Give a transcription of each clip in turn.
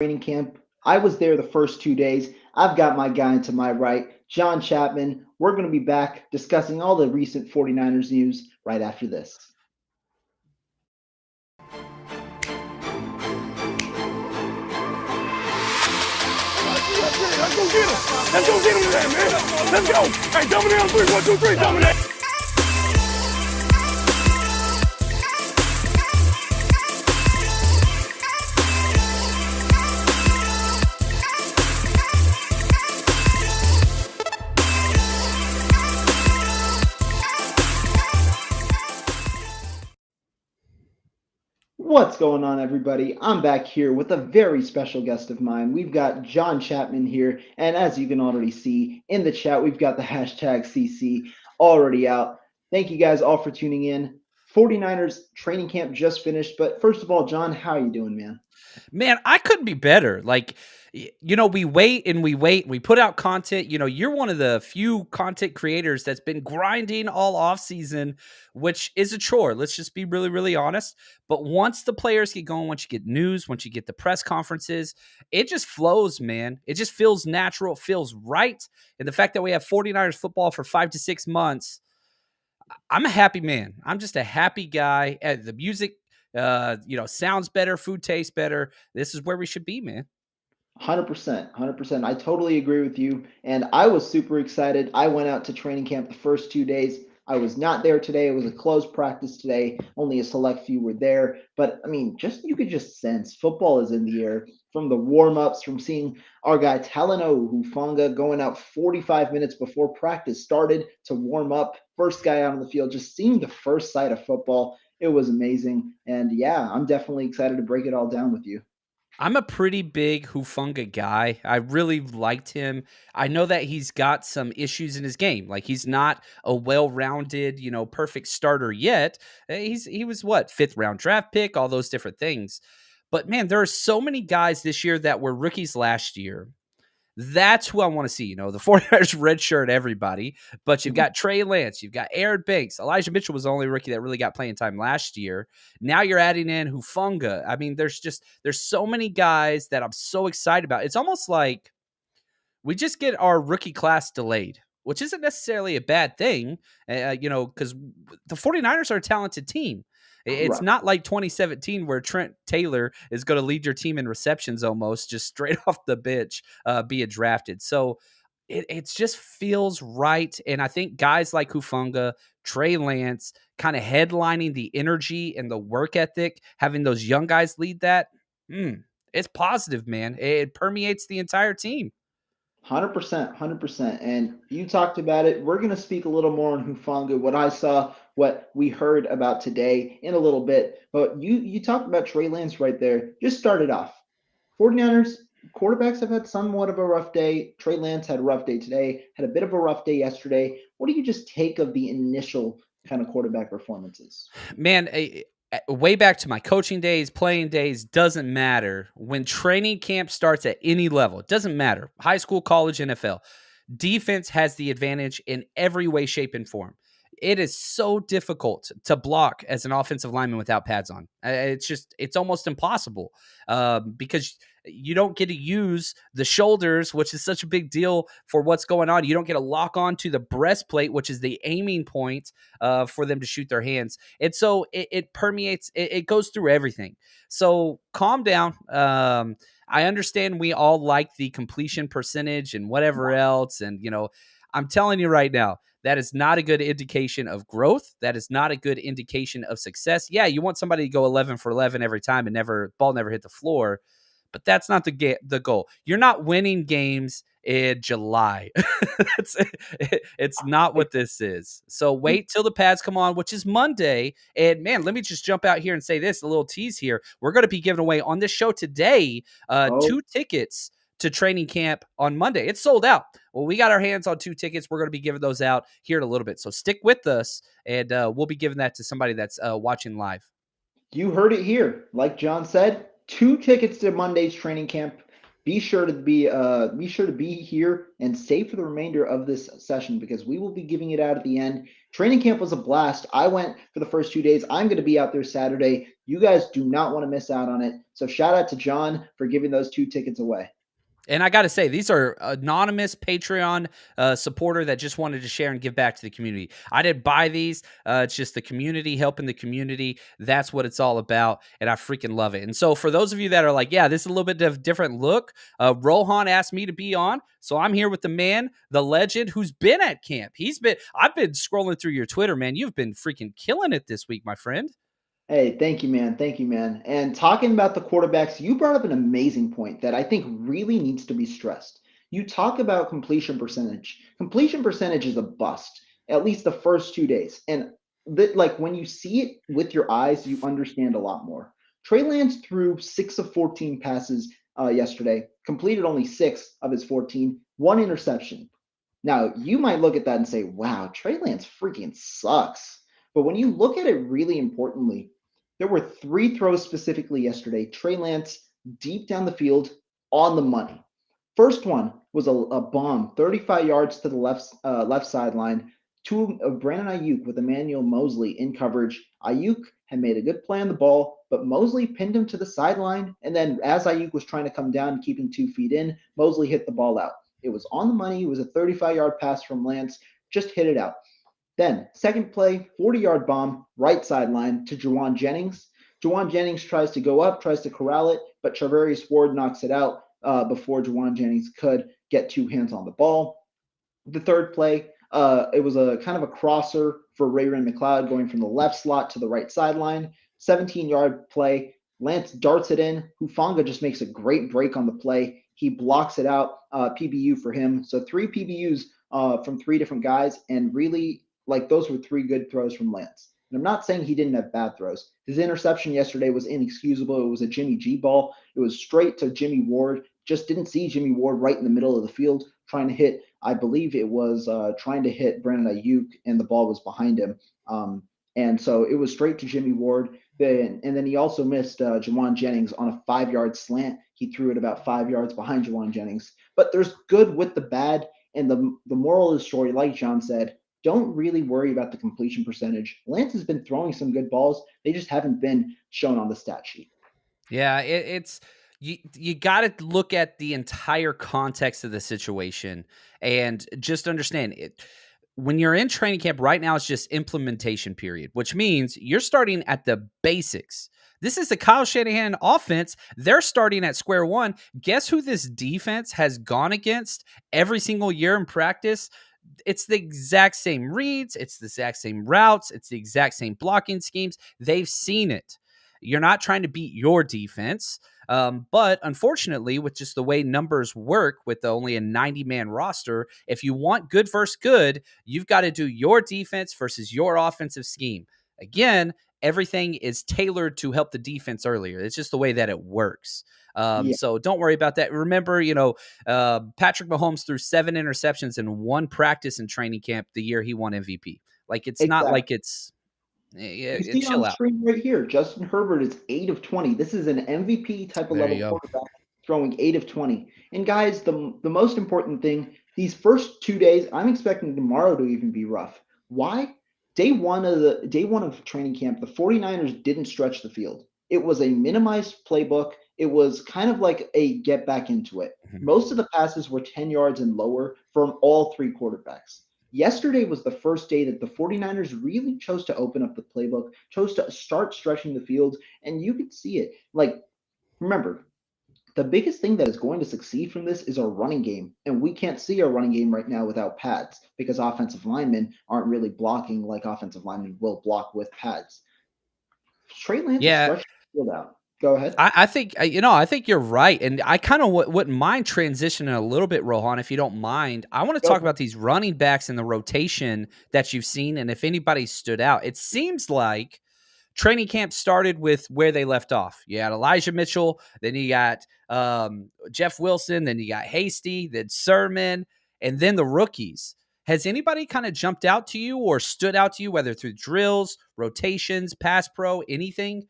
training camp. I was there the first 2 days. I've got my guy to my right, John Chapman. We're going to be back discussing all the recent 49ers news right after this. Let's go get him. Let's go get him today, man. Let's go. Hey, double down, 3, 1, 2, 3, double down. What's going on, everybody? I'm back here with a very special guest of mine. We've got John Chapman here, and as you can already see in the chat, we've got the hashtag CC already out. Thank you guys all for tuning in. 49ers training camp just finished, but first of all, John, how are you doing, man? Man, I couldn't be better. Like, we wait and we wait. We put out content. You're one of the few content creators that's been grinding all off season, which is a chore. Let's just be really, really honest. But once the players get going, once you get news, once you get the press conferences, it just flows, man. It just feels natural. It feels right. And the fact that we have 49ers football for 5 to 6 months, I'm a happy man. I'm just a happy guy. The music sounds better, food tastes better. This is where we should be, man. 100%, 100%. I totally agree with you. And I was super excited. I went out to training camp the first 2 days. I was not there today. It was a closed practice today. Only a select few were there. But I mean, you could just sense football is in the air from the warm-ups, from seeing our guy Talanoa Hufanga going out 45 minutes before practice started to warm up. First guy out on the field, just seeing the first sight of football. It was amazing. And yeah, I'm definitely excited to break it all down with you. I'm a pretty big Hufanga guy. I really liked him. I know that he's got some issues in his game. Like, he's not a well-rounded, perfect starter yet. He was what, 5th round draft pick, all those different things. But man, there are so many guys this year that were rookies last year. That's who I want to see. The 49ers redshirt everybody, but you've got Trey Lance, you've got Aaron Banks. Elijah Mitchell was the only rookie that really got playing time last year. Now you're adding in Hufanga. I mean, there's so many guys that I'm so excited about. It's almost like we just get our rookie class delayed, which isn't necessarily a bad thing, because the 49ers are a talented team. It's not like 2017 where Trent Taylor is going to lead your team in receptions almost just straight off the bench being drafted. So it just feels right. And I think guys like Hufanga, Trey Lance, kind of headlining the energy and the work ethic, having those young guys lead that, it's positive, man. It permeates the entire team. 100%, 100%. And you talked about it. We're going to speak a little more on Hufanga, what I saw, what we heard about today in a little bit. But you talked about Trey Lance right there. Just started off. 49ers quarterbacks have had somewhat of a rough day. Trey Lance had a rough day today, had a bit of a rough day yesterday. What do you just take of the initial kind of quarterback performances? Man, way back to my coaching days, playing days, doesn't matter. When training camp starts at any level, it doesn't matter. High school, college, NFL. Defense has the advantage in every way, shape, and form. It is so difficult to block as an offensive lineman without pads on. It's almost impossible because you don't get to use the shoulders, which is such a big deal for what's going on. You don't get to lock on to the breastplate, which is the aiming point for them to shoot their hands. And so it permeates, it goes through everything. So calm down. I understand we all like the completion percentage and whatever else. And, I'm telling you right now, that is not a good indication of growth. That is not a good indication of success. Yeah, you want somebody to go 11 for 11 every time and ball never hit the floor, but that's not the goal. You're not winning games in July. It's not what this is. So wait till the pads come on, which is Monday. And man, let me just jump out here and say this, a little tease here. We're going to be giving away on this show today 2 tickets to training camp on Monday. It's sold out. Well, we got our hands on 2 tickets. We're going to be giving those out here in a little bit. So stick with us, and we'll be giving that to somebody that's watching live. You heard it here. Like John said, 2 tickets to Monday's training camp. be sure to be here and stay for the remainder of this session because we will be giving it out at the end. Training camp was a blast. I went for the first 2 days. I'm going to be out there Saturday. You guys do not want to miss out on it. So shout out to John for giving those 2 tickets away. And I got to say, these are anonymous Patreon supporter that just wanted to share and give back to the community. I didn't buy these. It's just the community helping the community. That's what it's all about. And I freaking love it. And so for those of you that are like, yeah, this is a little bit of a different look. Rohan asked me to be on. So I'm here with the man, the legend who's been at camp. I've been scrolling through your Twitter, man. You've been freaking killing it this week, my friend. Hey, thank you, man. Thank you, man. And talking about the quarterbacks, you brought up an amazing point that I think really needs to be stressed. You talk about completion percentage. Completion percentage is a bust, at least the first 2 days. And like when you see it with your eyes, you understand a lot more. Trey Lance threw 6 of 14 passes yesterday, completed only 6 of his 14, 1 interception. Now, you might look at that and say, wow, Trey Lance freaking sucks. But when you look at it really importantly, there were 3 throws specifically yesterday. Trey Lance deep down the field on the money. First one was a bomb, 35 yards to the left sideline to Brandon Ayuk with Emmanuel Mosley in coverage. Ayuk had made a good play on the ball, but Mosley pinned him to the sideline. And then as Ayuk was trying to come down, keeping 2 feet in, Mosley hit the ball out. It was on the money. It was a 35-yard pass from Lance. Just hit it out. Then, second play, 40-yard bomb, right sideline to Juwan Jennings. Juwan Jennings tries to go up, tries to corral it, but Charvarius Ward knocks it out before Juwan Jennings could get 2 hands on the ball. The third play, it was a kind of a crosser for Ray-Ran McCloud going from the left slot to the right sideline. 17-yard play. Lance darts it in. Hufanga just makes a great break on the play. He blocks it out, PBU for him. So 3 PBUs from 3 different guys, and really, like, those were 3 good throws from Lance. And I'm not saying he didn't have bad throws. His interception yesterday was inexcusable. It was a Jimmy G ball. It was straight to Jimmy Ward. Just didn't see Jimmy Ward right in the middle of the field trying to hit. I believe it was trying to hit Brandon Ayuk, and the ball was behind him. And so it was straight to Jimmy Ward. And then he also missed Juwan Jennings on a 5-yard slant. He threw it about 5 yards behind Juwan Jennings. But there's good with the bad. And the moral of the story, like John said, don't really worry about the completion percentage. Lance has been throwing some good balls. They just haven't been shown on the stat sheet. Yeah, it's you got to look at the entire context of the situation and just understand it. When you're in training camp right now, it's just implementation period, which means you're starting at the basics. This is the Kyle Shanahan offense. They're starting at square one. Guess who this defense has gone against every single year in practice? It's the exact same reads. It's the exact same routes. It's the exact same blocking schemes. They've seen it. You're not trying to beat your defense. But unfortunately, with just the way numbers work with only a 90-man roster, if you want good versus good, you've got to do your defense versus your offensive scheme. Again, everything is tailored to help the defense earlier. It's just the way that it works. So don't worry about that. Remember, Patrick Mahomes threw 7 interceptions in 1 practice in training camp the year he won MVP. Like, it's not like it's You see on chill the out. screen right here, Justin Herbert is 8 of 20. This is an MVP type of There you level go. quarterback throwing 8 of 20. And guys, the most important thing, these first 2 days, I'm expecting tomorrow to even be rough. Why? Day one of training camp, the 49ers didn't stretch the field. It was a minimized playbook. It was kind of like a get back into it. Mhm. Most of the passes were 10 yards and lower from all 3 quarterbacks. Yesterday was the first day that the 49ers really chose to open up the playbook, chose to start stretching the field, and you could see it. Like, remember, the biggest thing that is going to succeed from this is our running game, and we can't see our running game right now without pads because offensive linemen aren't really blocking like offensive linemen will block with pads. Trey Lance is Yeah, stretching the field out. Go ahead. I think I think you're right, and I kind of wouldn't mind transitioning a little bit, Rohan, if you don't mind. I want to Go talk ahead. about these running backs and the rotation that you've seen, and if anybody stood out. It seems like training camp started with where they left off. You had Elijah Mitchell, then you got Jeff Wilson, then you got Hasty, then Sermon, and then the rookies. Has anybody kind of jumped out to you or stood out to you, whether through drills, rotations, pass pro, anything?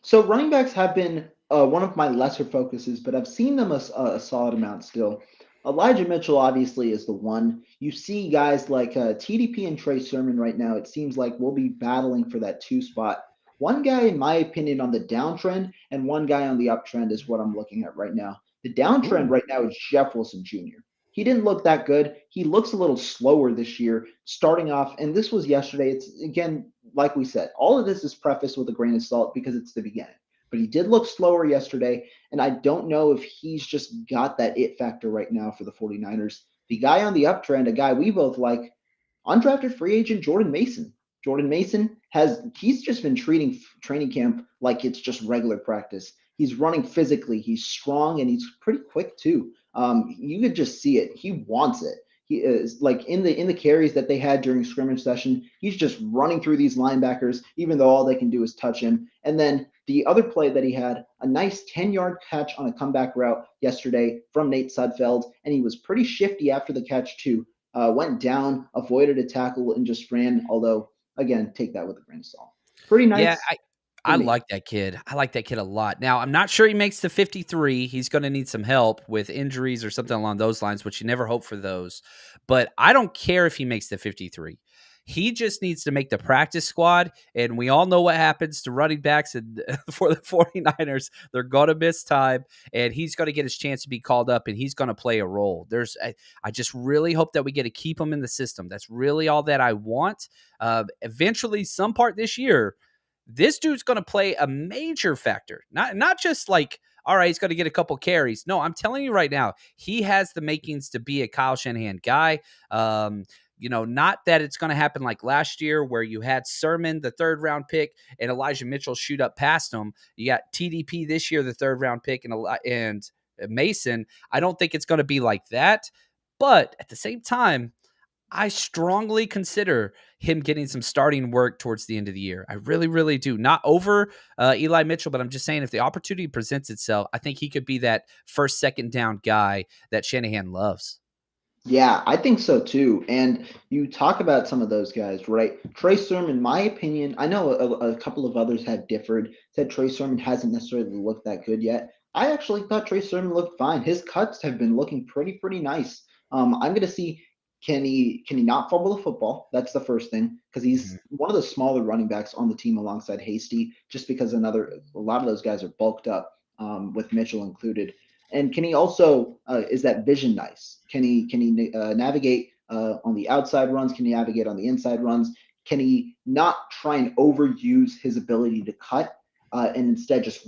So running backs have been one of my lesser focuses, but I've seen them a solid amount still. Elijah Mitchell obviously is the one. You see guys like TDP and Trey Sermon right now. It seems like we'll be battling for that 2 spot. One guy, in my opinion, on the downtrend and one guy on the uptrend is what I'm looking at right now. The downtrend Ooh. right now is Jeff Wilson Jr. He didn't look that good. He looks a little slower this year, starting off. And this was yesterday. It's, again, like we said, all of this is prefaced with a grain of salt because it's the beginning. But he did look slower yesterday. And I don't know if he's just got that it factor right now for the 49ers. The guy on the uptrend, a guy we both like, undrafted free agent Jordan Mason. Jordan Mason he's just been treating training camp like it's just regular practice. He's running physically, he's strong, and he's pretty quick too. You could just see it. He wants it. He is like in the carries that they had during scrimmage session. He's just running through these linebackers, even though all they can do is touch him. And then the other play that he had, a nice 10-yard catch on a comeback route yesterday from Nate Sudfeld, and he was pretty shifty after the catch too. Went down, avoided a tackle, and just ran. Although, again, take that with a grain of salt. Pretty Yeah, nice for I me. like that kid. I like that kid a lot. Now, I'm not sure he makes the 53. He's going to need some help with injuries or something along those lines, which you never hope for those. But I don't care if he makes the 53. He just needs to make the practice squad. And we all know what happens to running backs and for the 49ers. They're going to miss time, and he's going to get his chance to be called up, and he's going to play a role. I just really hope that we get to keep him in the system. That's really all that I want. Eventually, some part this year, this dude's going to play a major factor. Not just like, all right, he's going to get a couple carries. No, I'm telling you right now, he has the makings to be a Kyle Shanahan guy. Not that it's going to happen like last year where you had Sermon, the 3rd round pick, and Elijah Mitchell shoot up past him. You got TDP this year, the 3rd round pick, and Mason. I don't think it's going to be like that. But at the same time, I strongly consider him getting some starting work towards the end of the year. I really, really do. Not over Eli Mitchell, but I'm just saying if the opportunity presents itself, I think he could be that first, second down guy that Shanahan loves. Yeah, I think so too. And you talk about some of those guys, right? Trey Sermon, in my opinion, I know a couple of others have differed, said Trey Sermon hasn't necessarily looked that good yet. I actually thought Trey Sermon looked fine. His cuts have been looking pretty nice. I'm gonna see, can he not fumble the football? That's the first thing, because he's one of the smaller running backs on the team alongside Hasty, just because a lot of those guys are bulked up, with Mitchell included. And can he also is that vision nice? Can he navigate on the outside runs? Can he navigate on the inside runs? Can he not try and overuse his ability to cut and instead just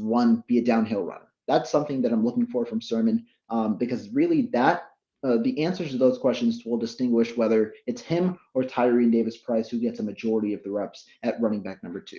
be a downhill runner? That's something that I'm looking for from Sermon, because really the answers to those questions will distinguish whether it's him or Tyreen Davis-Price who gets a majority of the reps at running back number 2.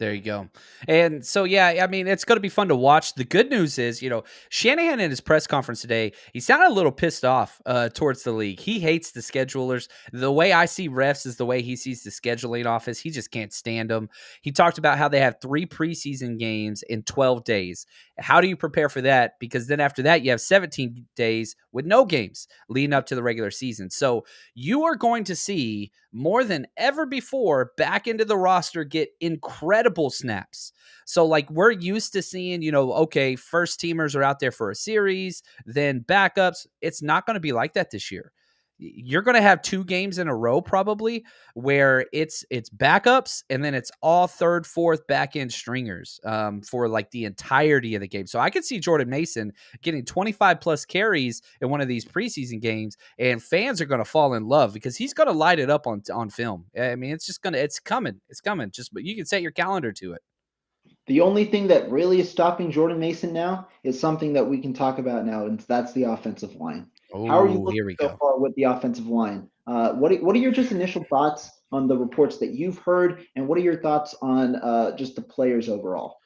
There you go. And so, yeah, I mean, it's going to be fun to watch. The good news is, Shanahan in his press conference today, he sounded a little pissed off towards the league. He hates the schedulers. The way I see refs is the way he sees the scheduling office. He just can't stand them. He talked about how they have 3 preseason games in 12 days. How do you prepare for that? Because then after that, you have 17 days with no games leading up to the regular season. So you are going to see more than ever before back into the roster get incredible snaps. So like we're used to seeing, okay, first teamers are out there for a series, then backups. It's not going to be like that this year. You're going to have 2 games in a row probably where it's backups and then it's all third, fourth back end stringers for like the entirety of the game. So I could see Jordan Mason getting 25 plus carries in one of these preseason games, and fans are going to fall in love because he's going to light it up on film. I mean, it's coming. But you can set your calendar to it. The only thing that really is stopping Jordan Mason now is something that we can talk about now, and that's the offensive line. How are you Oh, looking here we so go. far with the offensive line? What are your just initial thoughts on the reports that you've heard, and what are your thoughts on just the players overall?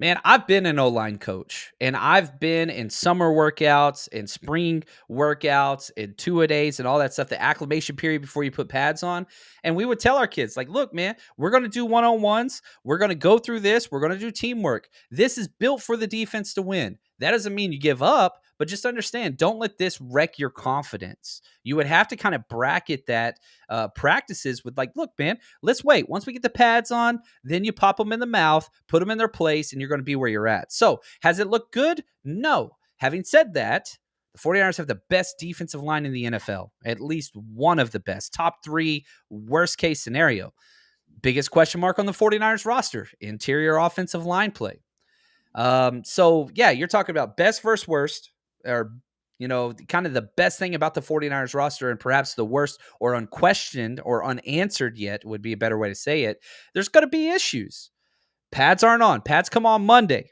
Man, I've been an O-line coach, and I've been in summer workouts and spring workouts and two-a-days and all that stuff, the acclimation period before you put pads on. And we would tell our kids, like, look, man, we're going to do one-on-ones. We're going to go through this. We're going to do teamwork. This is built for the defense to win. That doesn't mean you give up, But just understand, don't let this wreck your confidence. You would have to kind of bracket that practices with like, look, man, let's wait. Once we get the pads on, then you pop them in the mouth, put them in their place, and you're going to be where you're at. So has it looked good? No. Having said that, the 49ers have the best defensive line in the NFL, at least one of the best, top 3, worst case scenario. Biggest question mark on the 49ers roster, interior offensive line play. So yeah, you're talking about best versus worst, or, kind of the best thing about the 49ers roster, and perhaps the worst or unquestioned or unanswered yet would be a better way to say it. There's going to be issues. Pads aren't on. Pads come on Monday.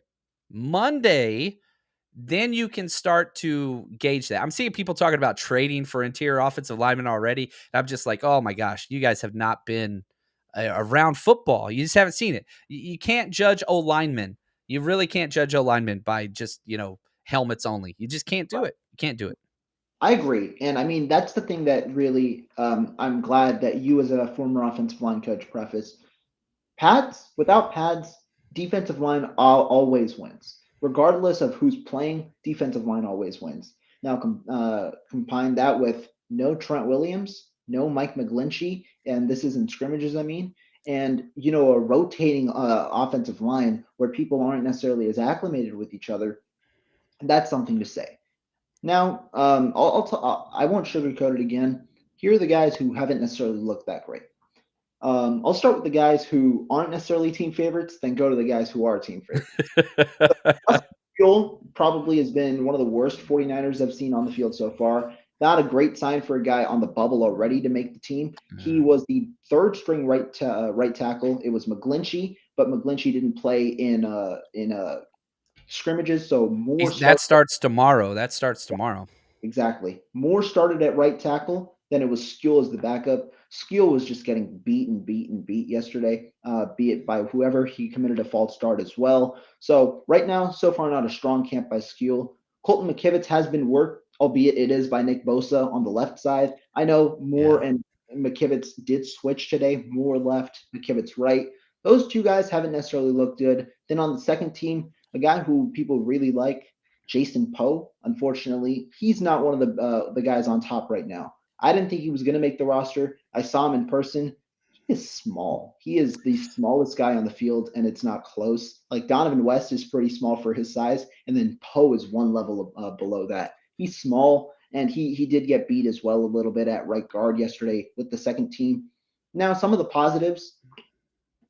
Then you can start to gauge that. I'm seeing people talking about trading for interior offensive linemen already. And I'm just like, oh my gosh, you guys have not been around football. You just haven't seen it. You can't judge O-linemen. You really can't judge O-linemen by just, helmets only. You just can't do it. You can't do it. I agree. And I mean, that's the thing that really, I'm glad that you, as a former offensive line coach, preface. Pads, without pads, defensive line always wins. Regardless of who's playing, defensive line always wins. Now, combine that with no Trent Williams, no Mike McGlinchey, and this is in scrimmages, I mean, and, a rotating offensive line where people aren't necessarily as acclimated with each other. That's something to say. Now, I won't sugarcoat it again. Here are the guys who haven't necessarily looked that great. I'll start with the guys who aren't necessarily team favorites, then go to the guys who are team favorites. Fuel probably has been one of the worst 49ers I've seen on the field so far. Not a great sign for a guy on the bubble already to make the team. He was the third string right tackle. It was McGlinchey, but McGlinchey didn't play in scrimmages, so Moore starts tomorrow. Exactly. Moore started at right tackle. Then it was Skule as the backup. Skule was just getting beat yesterday, be it by whoever. He committed a false start as well. So right now, so far, not a strong camp by Skule. Colton McKivitz has been worked, albeit it is by Nick Bosa on the left side. I know Moore and McKivitz did switch today. Moore left, McKivitz right. Those two guys haven't necessarily looked good. Then on the second team, a guy who people really like, Jason Poe. Unfortunately, he's not one of the guys on top right now. I didn't think he was going to make the roster. I saw him in person. He is small. He is the smallest guy on the field, and it's not close. Like, Donovan West is pretty small for his size, and then Poe is one level below that. He's small, and he did get beat as well a little bit at right guard yesterday with the second team. Now, some of the positives,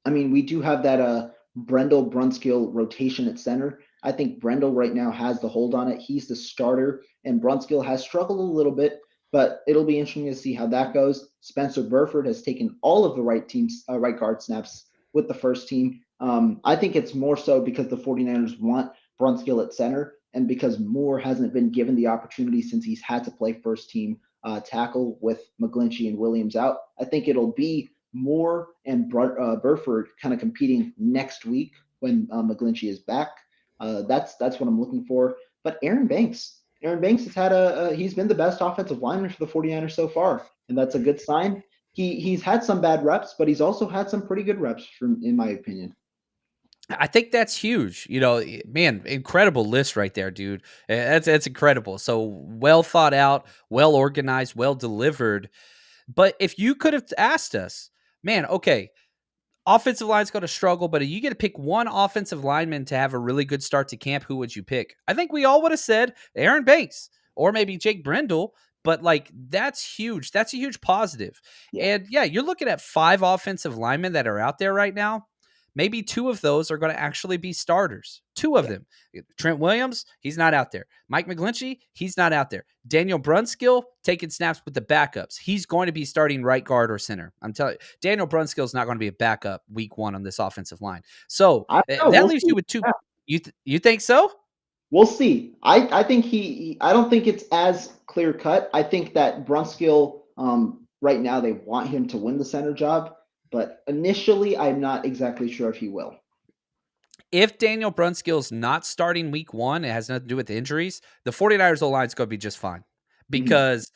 I mean, we do have that Brendel Brunskill rotation at center. I think Brendel right now has the hold on it. He's the starter, and Brunskill has struggled a little bit, but it'll be interesting to see how that goes. Spencer Burford has taken all of the right guard snaps with the first team. I think it's more so because the 49ers want Brunskill at center, and because Moore hasn't been given the opportunity since he's had to play first team tackle with McGlinchey and Williams out. I think it'll be Moore and Burford kind of competing next week when McGlinchey is back. That's what I'm looking for. But Aaron Banks has had he's been the best offensive lineman for the 49ers so far, and that's a good sign. He's had some bad reps, but he's also had some pretty good reps, in my opinion. I think that's huge. Man, incredible list right there, dude. That's incredible. So well thought out, well organized, well delivered. But if you could have asked us, man, okay, offensive line's going to struggle, but if you get to pick one offensive lineman to have a really good start to camp, who would you pick? I think we all would have said Aaron Banks or maybe Jake Brendel, but that's huge. That's a huge positive. Yeah. And yeah, you're looking at 5 offensive linemen that are out there right now. Maybe 2 of those are going to actually be starters. 2 of them. Trent Williams, he's not out there. Mike McGlinchey, he's not out there. Daniel Brunskill taking snaps with the backups. He's going to be starting right guard or center. I'm telling you, Daniel Brunskill is not going to be a backup week 1 on this offensive line. So that leaves you with 2. Yeah. You think so? We'll see. I think I don't think it's as clear cut. I think that Brunskill, right now they want him to win the center job. But initially, I'm not exactly sure if he will. If Daniel Brunskill's not starting week 1, it has nothing to do with injuries, the 49ers O-line is going to be just fine. Because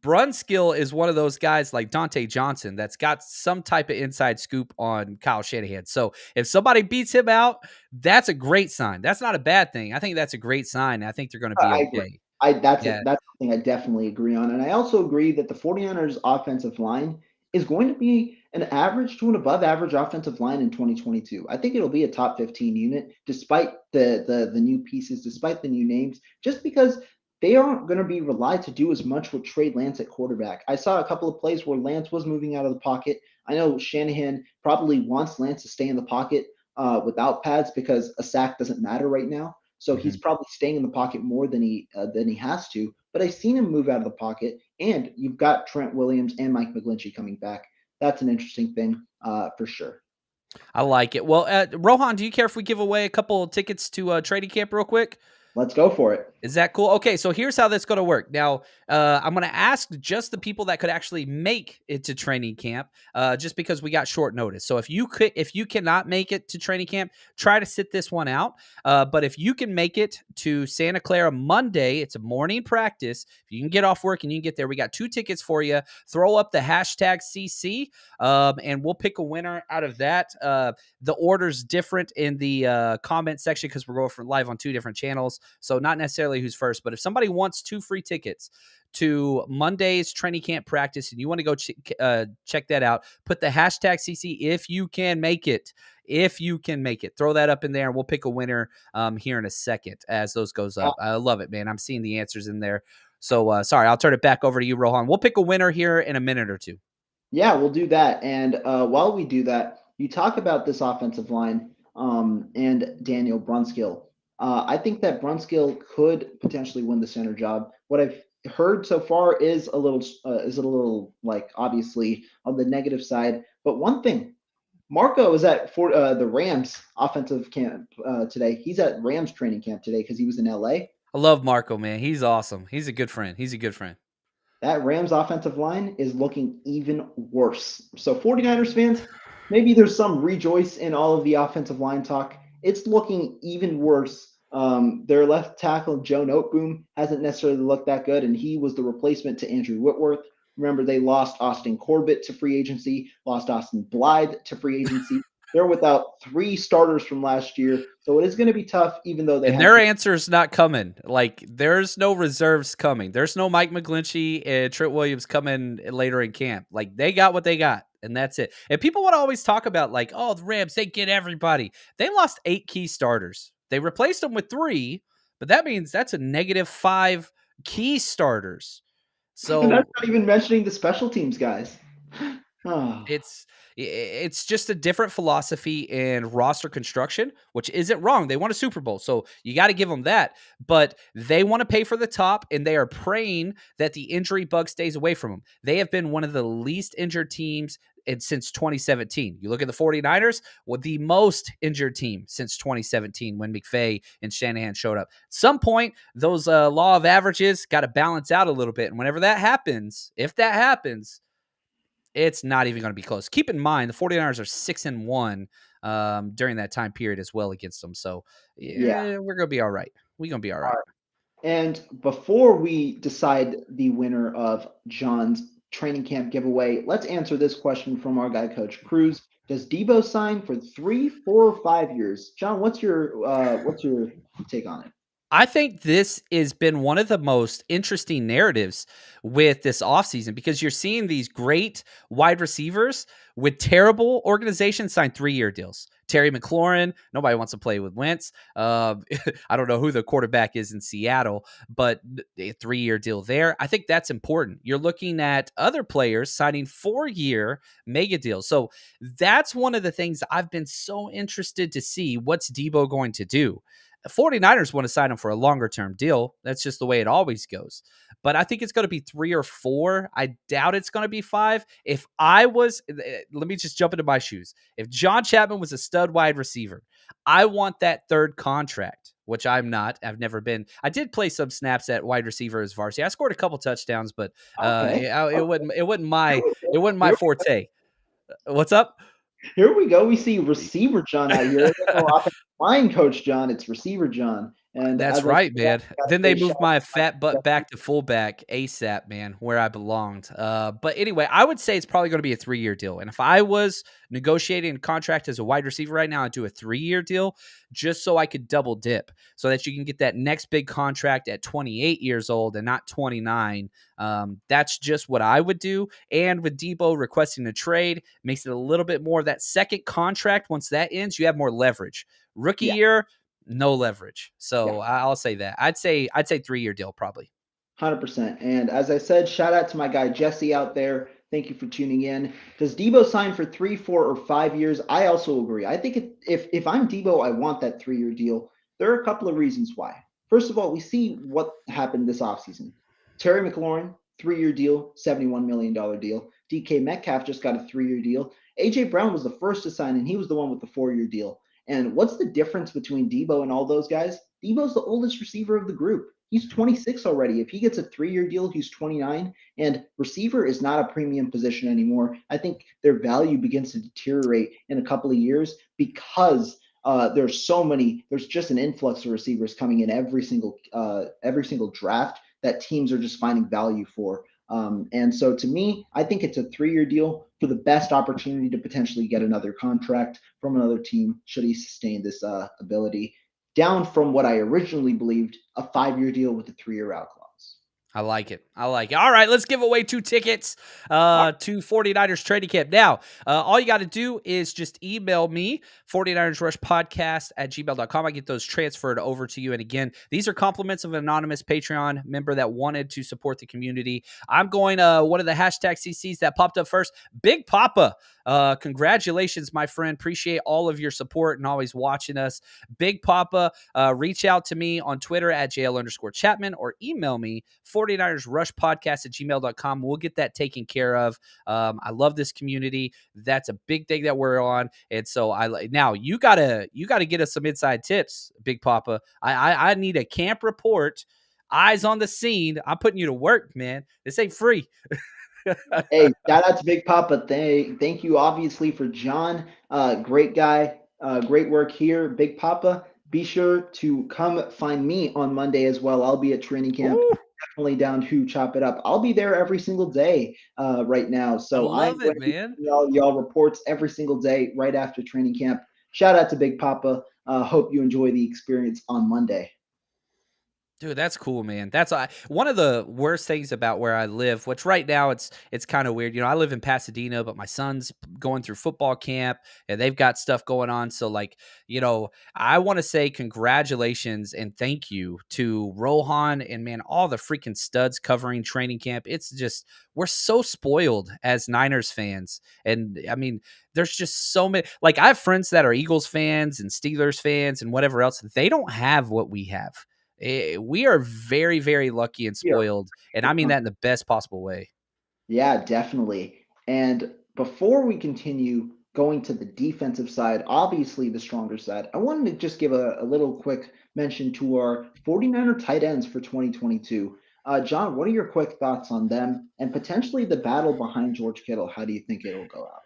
Brunskill is one of those guys like Dante Johnson that's got some type of inside scoop on Kyle Shanahan. So if somebody beats him out, that's a great sign. That's not a bad thing. I think that's a great sign. I think they're going to be okay. Yeah. That's something I definitely agree on. And I also agree that the 49ers offensive line is going to be an average to an above average offensive line in 2022. I think it'll be a top 15 unit despite the new pieces, despite the new names, just because they aren't going to be relied to do as much with Trey Lance at quarterback. I saw a couple of plays where Lance was moving out of the pocket. I know Shanahan probably wants Lance to stay in the pocket without pads because a sack doesn't matter right now. So he's Mhm. probably staying in the pocket more than he has to. But I've seen him move out of the pocket, and you've got Trent Williams and Mike McGlinchey coming back. That's an interesting thing for sure. I like it. Well, Rohan, do you care if we give away a couple of tickets to training camp real quick? Let's go for it. Is that cool? Okay, so here's how that's going to work. Now, I'm going to ask just the people that could actually make it to training camp, just because we got short notice. So if you cannot make it to training camp, try to sit this one out. But if you can make it to Santa Clara Monday, it's a morning practice. If you can get off work and you can get there, we got 2 tickets for you. Throw up the hashtag CC, and we'll pick a winner out of that. The order's different in the comment section because we're going for live on 2 different channels, so not necessarily who's first. But if somebody wants 2 free tickets to Monday's training camp practice and you want to go check that out, put the hashtag CC if you can make it. If you can make it, throw that up in there and we'll pick a winner here in a second as those goes up. I love it, man. I'm seeing the answers in there. So sorry, I'll turn it back over to you, Rohan. We'll pick a winner here in a minute or two. Yeah, we'll do that. And while we do that, you talk about this offensive line and Daniel Brunskill. I think that Brunskill could potentially win the center job. What I've heard so far is a little like obviously on the negative side. But one thing, Marco is at the Rams offensive camp today. He's at Rams training camp today because he was in LA. I love Marco, man. He's awesome. He's a good friend. He's a good friend. That Rams offensive line is looking even worse. So 49ers fans, maybe there's some rejoice in all of the offensive line talk. It's looking even worse. Their left tackle, Joe Noteboom, hasn't necessarily looked that good, and he was the replacement to Andrew Whitworth. Remember, they lost Austin Corbett to free agency, lost Austin Blythe to free agency. They're without 3 starters from last year, so it is going to be tough, even though they And have their answer's not coming. Like, there's no reserves coming. There's no Mike McGlinchey and Trent Williams coming later in camp. Like, they got what they got, and that's it. And people want to always talk about, like, oh, the Rams, they get everybody. They lost 8 key starters. They replaced them with 3, but that means that's a -5 key starters. and that's So not even mentioning the special teams guys. Oh. it's just a different philosophy in roster construction, which isn't wrong. They won a Super Bowl, so you got to give them that. But they want to pay for the top, and they are praying that the injury bug stays away from them. They have been one of the least injured teams since 2017. You look at the 49ers, well, the most injured team since 2017 when McVay and Shanahan showed up. At some point, those law of averages got to balance out a little bit. And whenever that happens, if that happens, it's not even going to be close. Keep in mind, the 49ers are 6-1 during that time period as well against them. So Yeah. we're going to be all right. We're going to be all right. And before we decide the winner of John's training camp giveaway, let's answer this question from our guy, Coach Cruz. Does Debo sign for 3, 4, or 5 years? John, what's your take on it? I think this has been one of the most interesting narratives with this offseason because you're seeing these great wide receivers with terrible organizations sign 3-year deals. Terry McLaurin, nobody wants to play with Wentz. I don't know who the quarterback is in Seattle, but a 3-year deal there. I think that's important. You're looking at other players signing 4-year mega deals. So that's one of the things I've been so interested to see. What's Debo going to do? 49ers want to sign him for a longer term deal. That's just the way it always goes. But I think it's going to be 3 or 4. I doubt it's going to be 5. If I was, let me just jump into my shoes. If John Chapman was a stud wide receiver, I want that 3rd contract, which I'm not. I've never been. I did play some snaps at wide receiver as varsity. I scored a couple touchdowns, but Okay. it wasn't my forte. What's up? Here we go. We see receiver John out here. No offensive line coach John. It's receiver John. And That's as I right, said, man. I gotta Then they say shout moved out my to fat butt back to fullback ASAP, man, where I belonged. But anyway, I would say it's probably going to be a 3-year deal. And if I was negotiating a contract as a wide receiver right now, I'd do a 3-year deal just so I could double dip so that you can get that next big contract at 28 years old and not 29. That's just what I would do. And with Debo requesting a trade, makes it a little bit more of that second contract. Once that ends, you have more leverage. Rookie yeah, year, no leverage. yeah. So I'll say that. I'd say 3-year deal probably. 100%. And as I said, shout out to my guy Jesse out there. Thank you for tuning in. Does Debo sign for 3, 4, or 5 years? I also agree. I think if I'm Debo, I want that 3-year deal. There are a couple of reasons why. First of all, we see what happened this offseason. Terry McLaurin, 3-year deal, $71 million deal. DK Metcalf just got a 3-year deal. AJ Brown was the first to sign, and he was the one with the 4-year deal. And what's the difference between Debo and all those guys? Debo's the oldest receiver of the group. He's 26 already. If he gets a 3-year deal, he's 29. And receiver is not a premium position anymore. I think their value begins to deteriorate in a couple of years because there's just an influx of receivers coming in every single draft that teams are just finding value for. And so to me, I think it's a 3-year deal for the best opportunity to potentially get another contract from another team should he sustain this ability, down from what I originally believed, a 5-year deal with a 3-year out clause. I like it. I like it. All right, let's give away 2 tickets to 49ers training camp. Now, all you got to do is just email me, 49ers Rush Podcast at gmail.com. I get those transferred over to you. And again, these are compliments of an anonymous Patreon member that wanted to support the community. I'm going one of the hashtag CCs that popped up first, Big Papa. Congratulations, my friend. Appreciate all of your support and always watching us. Big Papa, reach out to me on Twitter at JL_Chapman or email me, 49ers Rush Podcast at gmail.com. We'll get that taken care of. I love this community. That's a big thing that we're on. And so now you gotta get us some inside tips, Big Papa. I need a camp report, eyes on the scene. I'm putting you to work, man. This ain't free. Hey, shout out to Big Papa. Thank you, obviously, for John. Great guy. Great work here, Big Papa. Be sure to come find me on Monday as well. I'll be at training camp. Ooh, Definitely down to chop it up. I'll be there every single day right now. I So I'm love going it, to be man. giving y'all reports every single day right after training camp. Shout out to Big Papa. Hope you enjoy the experience on Monday. Dude, that's cool, man. That's one of the worst things about where I live, which right now it's kind of weird. You know, I live in Pasadena, but my son's going through football camp and they've got stuff going on. So like, you know, I want to say congratulations and thank you to Rohan and man, all the freaking studs covering training camp. It's just we're so spoiled as Niners fans. And I mean, there's just so many, like I have friends that are Eagles fans and Steelers fans and whatever else. They don't have what we have. We are very, very lucky and Here. spoiled, and I mean that in the best possible way. Yeah, definitely. And before we continue going to the defensive side, obviously the stronger side, I wanted to just give a little quick mention to our 49er tight ends for 2022. John, what are your quick thoughts on them and potentially the battle behind George Kittle? How do you think it'll go out?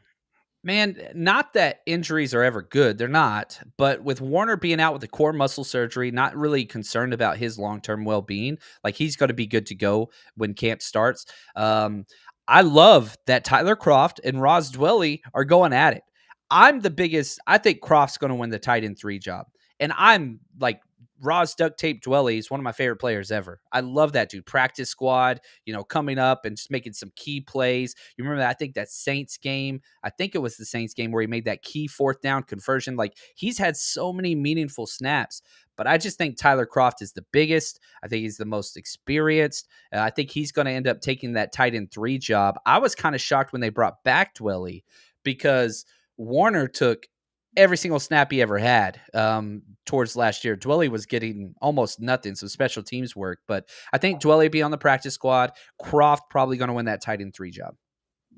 Man, not that injuries are ever good. They're not. But with Warner being out with the core muscle surgery, not really concerned about his long-term well-being. Like he's going to be good to go when camp starts. I love that Tyler Kroft and Ross Dwelley are going at it. I think Kroft's going to win the tight end 3 job. And I'm like, Ross Duct Tape Dwelley is one of my favorite players ever. I love that dude. Practice squad, you know, coming up and just making some key plays. You remember that? I think that Saints game. I think it was the Saints game where he made that key 4th down conversion. Like he's had so many meaningful snaps. But I just think Tyler Kroft is the biggest. I think he's the most experienced. I think he's going to end up taking that tight end 3 job. I was kind of shocked when they brought back Dwelley because Warner took every single snap he ever had towards last year. Dwelley was getting almost nothing, so special teams work. But I think Dwelley be on the practice squad. Kroft probably going to win that tight end 3 job.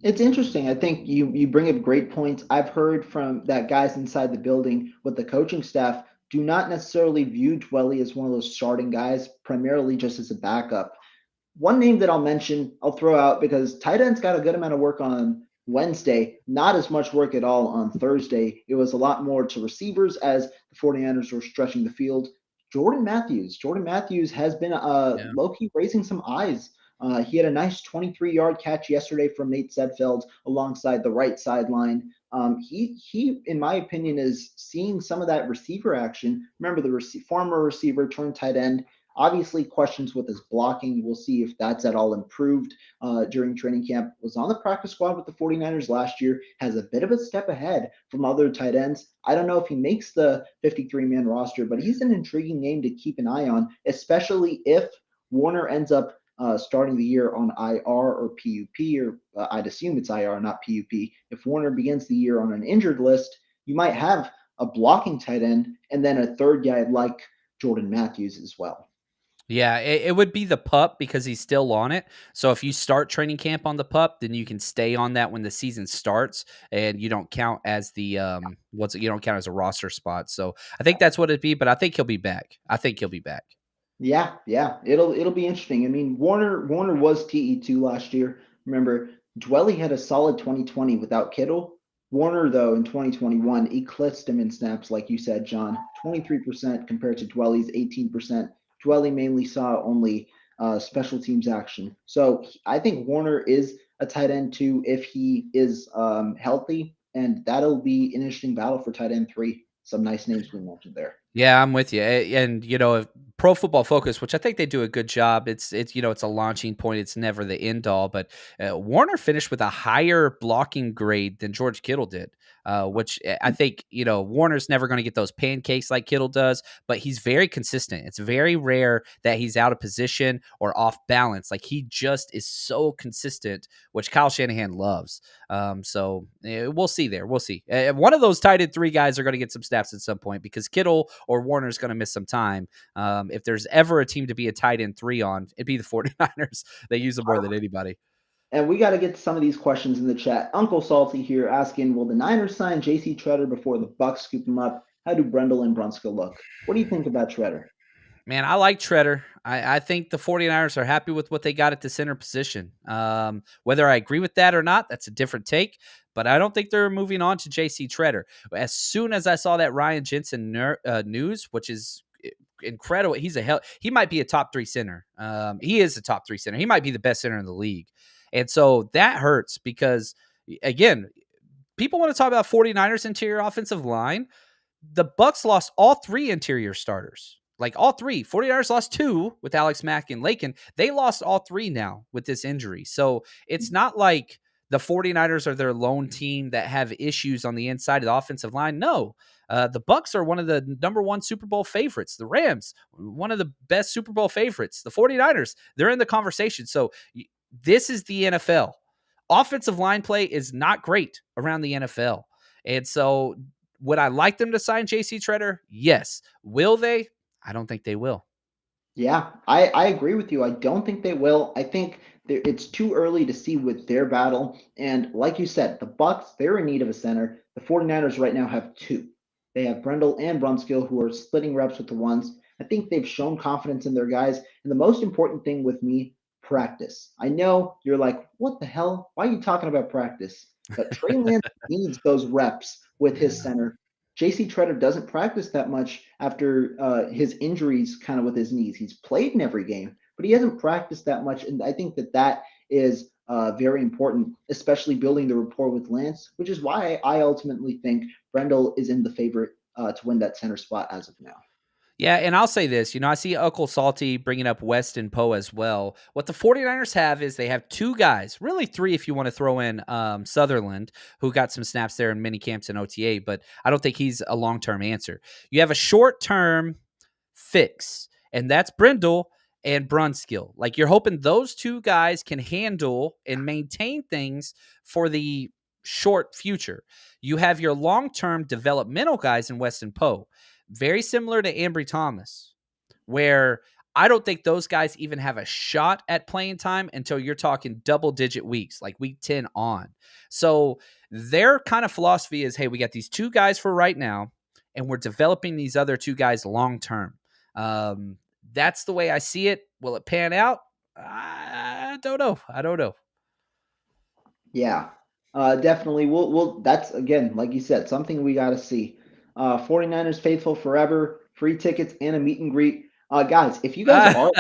It's interesting. I think you bring up great points. I've heard from that guys inside the building with the coaching staff do not necessarily view Dwelley as one of those starting guys, primarily just as a backup. One name that I'll throw out because tight ends got a good amount of work on Wednesday, not as much work at all on Thursday. It was a lot more to receivers as the 49ers were stretching the field. Jordan Matthews. Jordan Matthews has been Yeah. low-key raising some eyes. He had a nice 23-yard catch yesterday from Nate Sedfeld alongside the right sideline. He, in my opinion, is seeing some of that receiver action. Remember, the former receiver turned tight end. Obviously, questions with his blocking. We'll see if that's at all improved during training camp. Was on the practice squad with the 49ers last year. Has a bit of a step ahead from other tight ends. I don't know if he makes the 53-man roster, but he's an intriguing name to keep an eye on, especially if Warner ends up starting the year on IR or PUP, or I'd assume it's IR, not PUP. If Warner begins the year on an injured list, you might have a blocking tight end and then a third guy like Jordan Matthews as well. Yeah, it would be the pup because he's still on it. So if you start training camp on the pup, then you can stay on that when the season starts, and you don't count as the you don't count as a roster spot. So I think that's what it'd be, but I think he'll be back. I think he'll be back. Yeah, it'll be interesting. I mean, Warner was TE2 last year. Remember, Dwelly had a solid 2020 without Kittle. Warner, though, in 2021 eclipsed him in snaps, like you said, John, 23% compared to Dwelly's 18%. Dwelly mainly saw only special teams action. So I think Warner is a tight end too if he is healthy, and that'll be an interesting battle for tight end 3. Some nice names we mentioned there. Yeah, I'm with you. And Pro Football Focus, which I think they do a good job. It's it's a launching point. It's never the end all. But Warner finished with a higher blocking grade than George Kittle did, which I think Warner's never going to get those pancakes like Kittle does. But he's very consistent. It's very rare that he's out of position or off balance. Like he just is so consistent, which Kyle Shanahan loves. So we'll see there. We'll see. One of those tight end 3 guys are going to get some snaps at some point because Kittle or Warner's going to miss some time. If there's ever a team to be a tight end 3 on, it'd be the 49ers. They use them more than anybody. And we got to get some of these questions in the chat. Uncle Salty here asking, will the Niners sign J.C. Treader before the Bucks scoop him up? How do Brendel and Brunskill look? What do you think about Treader? Man, I like Treader. I think the 49ers are happy with what they got at the center position. Whether I agree with that or not, that's a different take. But I don't think they're moving on to J.C. Treader. As soon as I saw that Ryan Jensen news, which is incredible, he might be a top 3 center. He is a top 3 center. He might be the best center in the league. And so that hurts because, again, people want to talk about 49ers interior offensive line. The Bucks lost all 3 interior starters. Like all 3. 49ers lost 2 with Alex Mack and Lakin. They lost all 3 now with this injury. So it's not like the 49ers are their lone team that have issues on the inside of the offensive line. No. The Bucks are one of the number 1 Super Bowl favorites. The Rams, one of the best Super Bowl favorites. The 49ers, they're in the conversation. So this is the NFL. Offensive line play is not great around the NFL. And so would I like them to sign J.C. Treader? Yes. Will they? I don't think they will. Yeah, I agree with you. I don't think they will. I think it's too early to see with their battle. And like you said, the Bucks, they're in need of a center. The 49ers right now have 2. They have Brendel and Brunskill who are splitting reps with the ones. I think they've shown confidence in their guys. And the most important thing with me, practice. I know you're like, what the hell? Why are you talking about practice? But Trey Lance needs those reps with his center. JC Treader doesn't practice that much after his injuries kind of with his knees. He's played in every game, but he hasn't practiced that much. And I think that is very important, especially building the rapport with Lance, which is why I ultimately think Brendel is in the favorite to win that center spot as of now. Yeah, and I'll say this, I see Uncle Salty bringing up West and Poe as well. What the 49ers have is they have 2 guys, really 3 if you want to throw in Sutherland, who got some snaps there in mini camps and OTA, but I don't think he's a long-term answer. You have a short-term fix, and that's Brendel and Brunskill. Like you're hoping those 2 guys can handle and maintain things for the short future. You have your long-term developmental guys in West and Poe. Very similar to Ambry Thomas, where I don't think those guys even have a shot at playing time until you're talking double-digit weeks, like week 10 on. So their kind of philosophy is, hey, we got these 2 guys for right now, and we're developing these other 2 guys long-term. That's the way I see it. Will it pan out? I don't know. Yeah, definitely. We'll that's again, like you said, something we got to see. 49ers faithful forever. free tickets, and a meet and greet. Guys, if you guys are,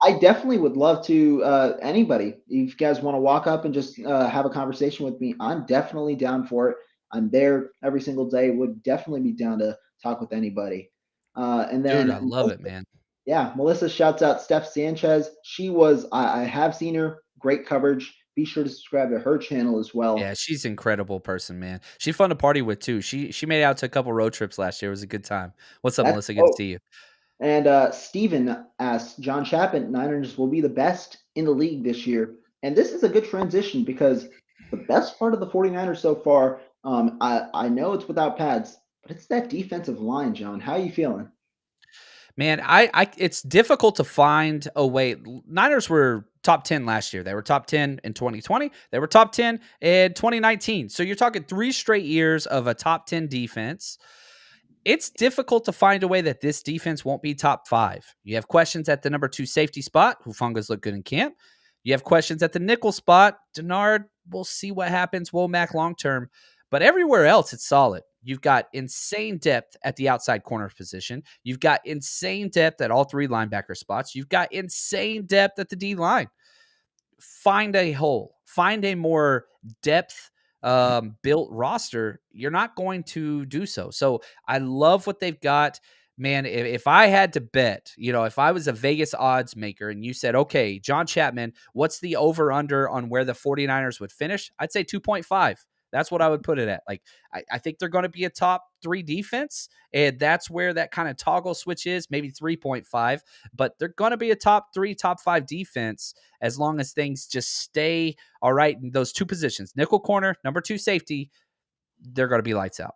I definitely would love to, anybody, if you guys want to walk up and just have a conversation with me, I'm definitely down for it. I'm there every single day, would definitely be down to talk with anybody. And Dude, then, I love it, man. yeah, Melissa shouts out Steph Sanchez. She was, I have seen her, great coverage. Be sure to subscribe to her channel as well. Yeah, she's an incredible person, man. She's fun to party with too. She made it out to a couple road trips last year. It was a good time. What's up, That's Melissa? Good to oh, see you. and Steven asks, John Chapman, Niners will be the best in the league this year. And this is a good transition because the best part of the 49ers so far, I know it's without pads, but it's that defensive line, John. How are you feeling? Man, it's difficult to find a way. Niners were top 10 last year. They were top 10 in 2020. They were top 10 in 2019. So you're talking 3 straight years of a top 10 defense. It's difficult to find a way that this defense won't be top 5. You have questions at the number 2 safety spot. Hufanga's look good in camp. You have questions at the nickel spot. Denard, we'll see what happens. Womack long term. But everywhere else, it's solid. You've got insane depth at the outside corner position. You've got insane depth at all 3 linebacker spots. You've got insane depth at the D line. Find a hole. Find a more depth built roster. You're not going to do so. So I love what they've got. Man, if I had to bet, if I was a Vegas odds maker and you said, okay, John Chapman, what's the over under on where the 49ers would finish? I'd say 2.5. That's what I would put it at. Like, I think they're going to be a top 3 defense, and that's where that kind of toggle switch is, maybe 3.5, but they're going to be a top 3, top 5 defense as long as things just stay all right in those 2 positions. Nickel corner, number 2 safety, they're going to be lights out.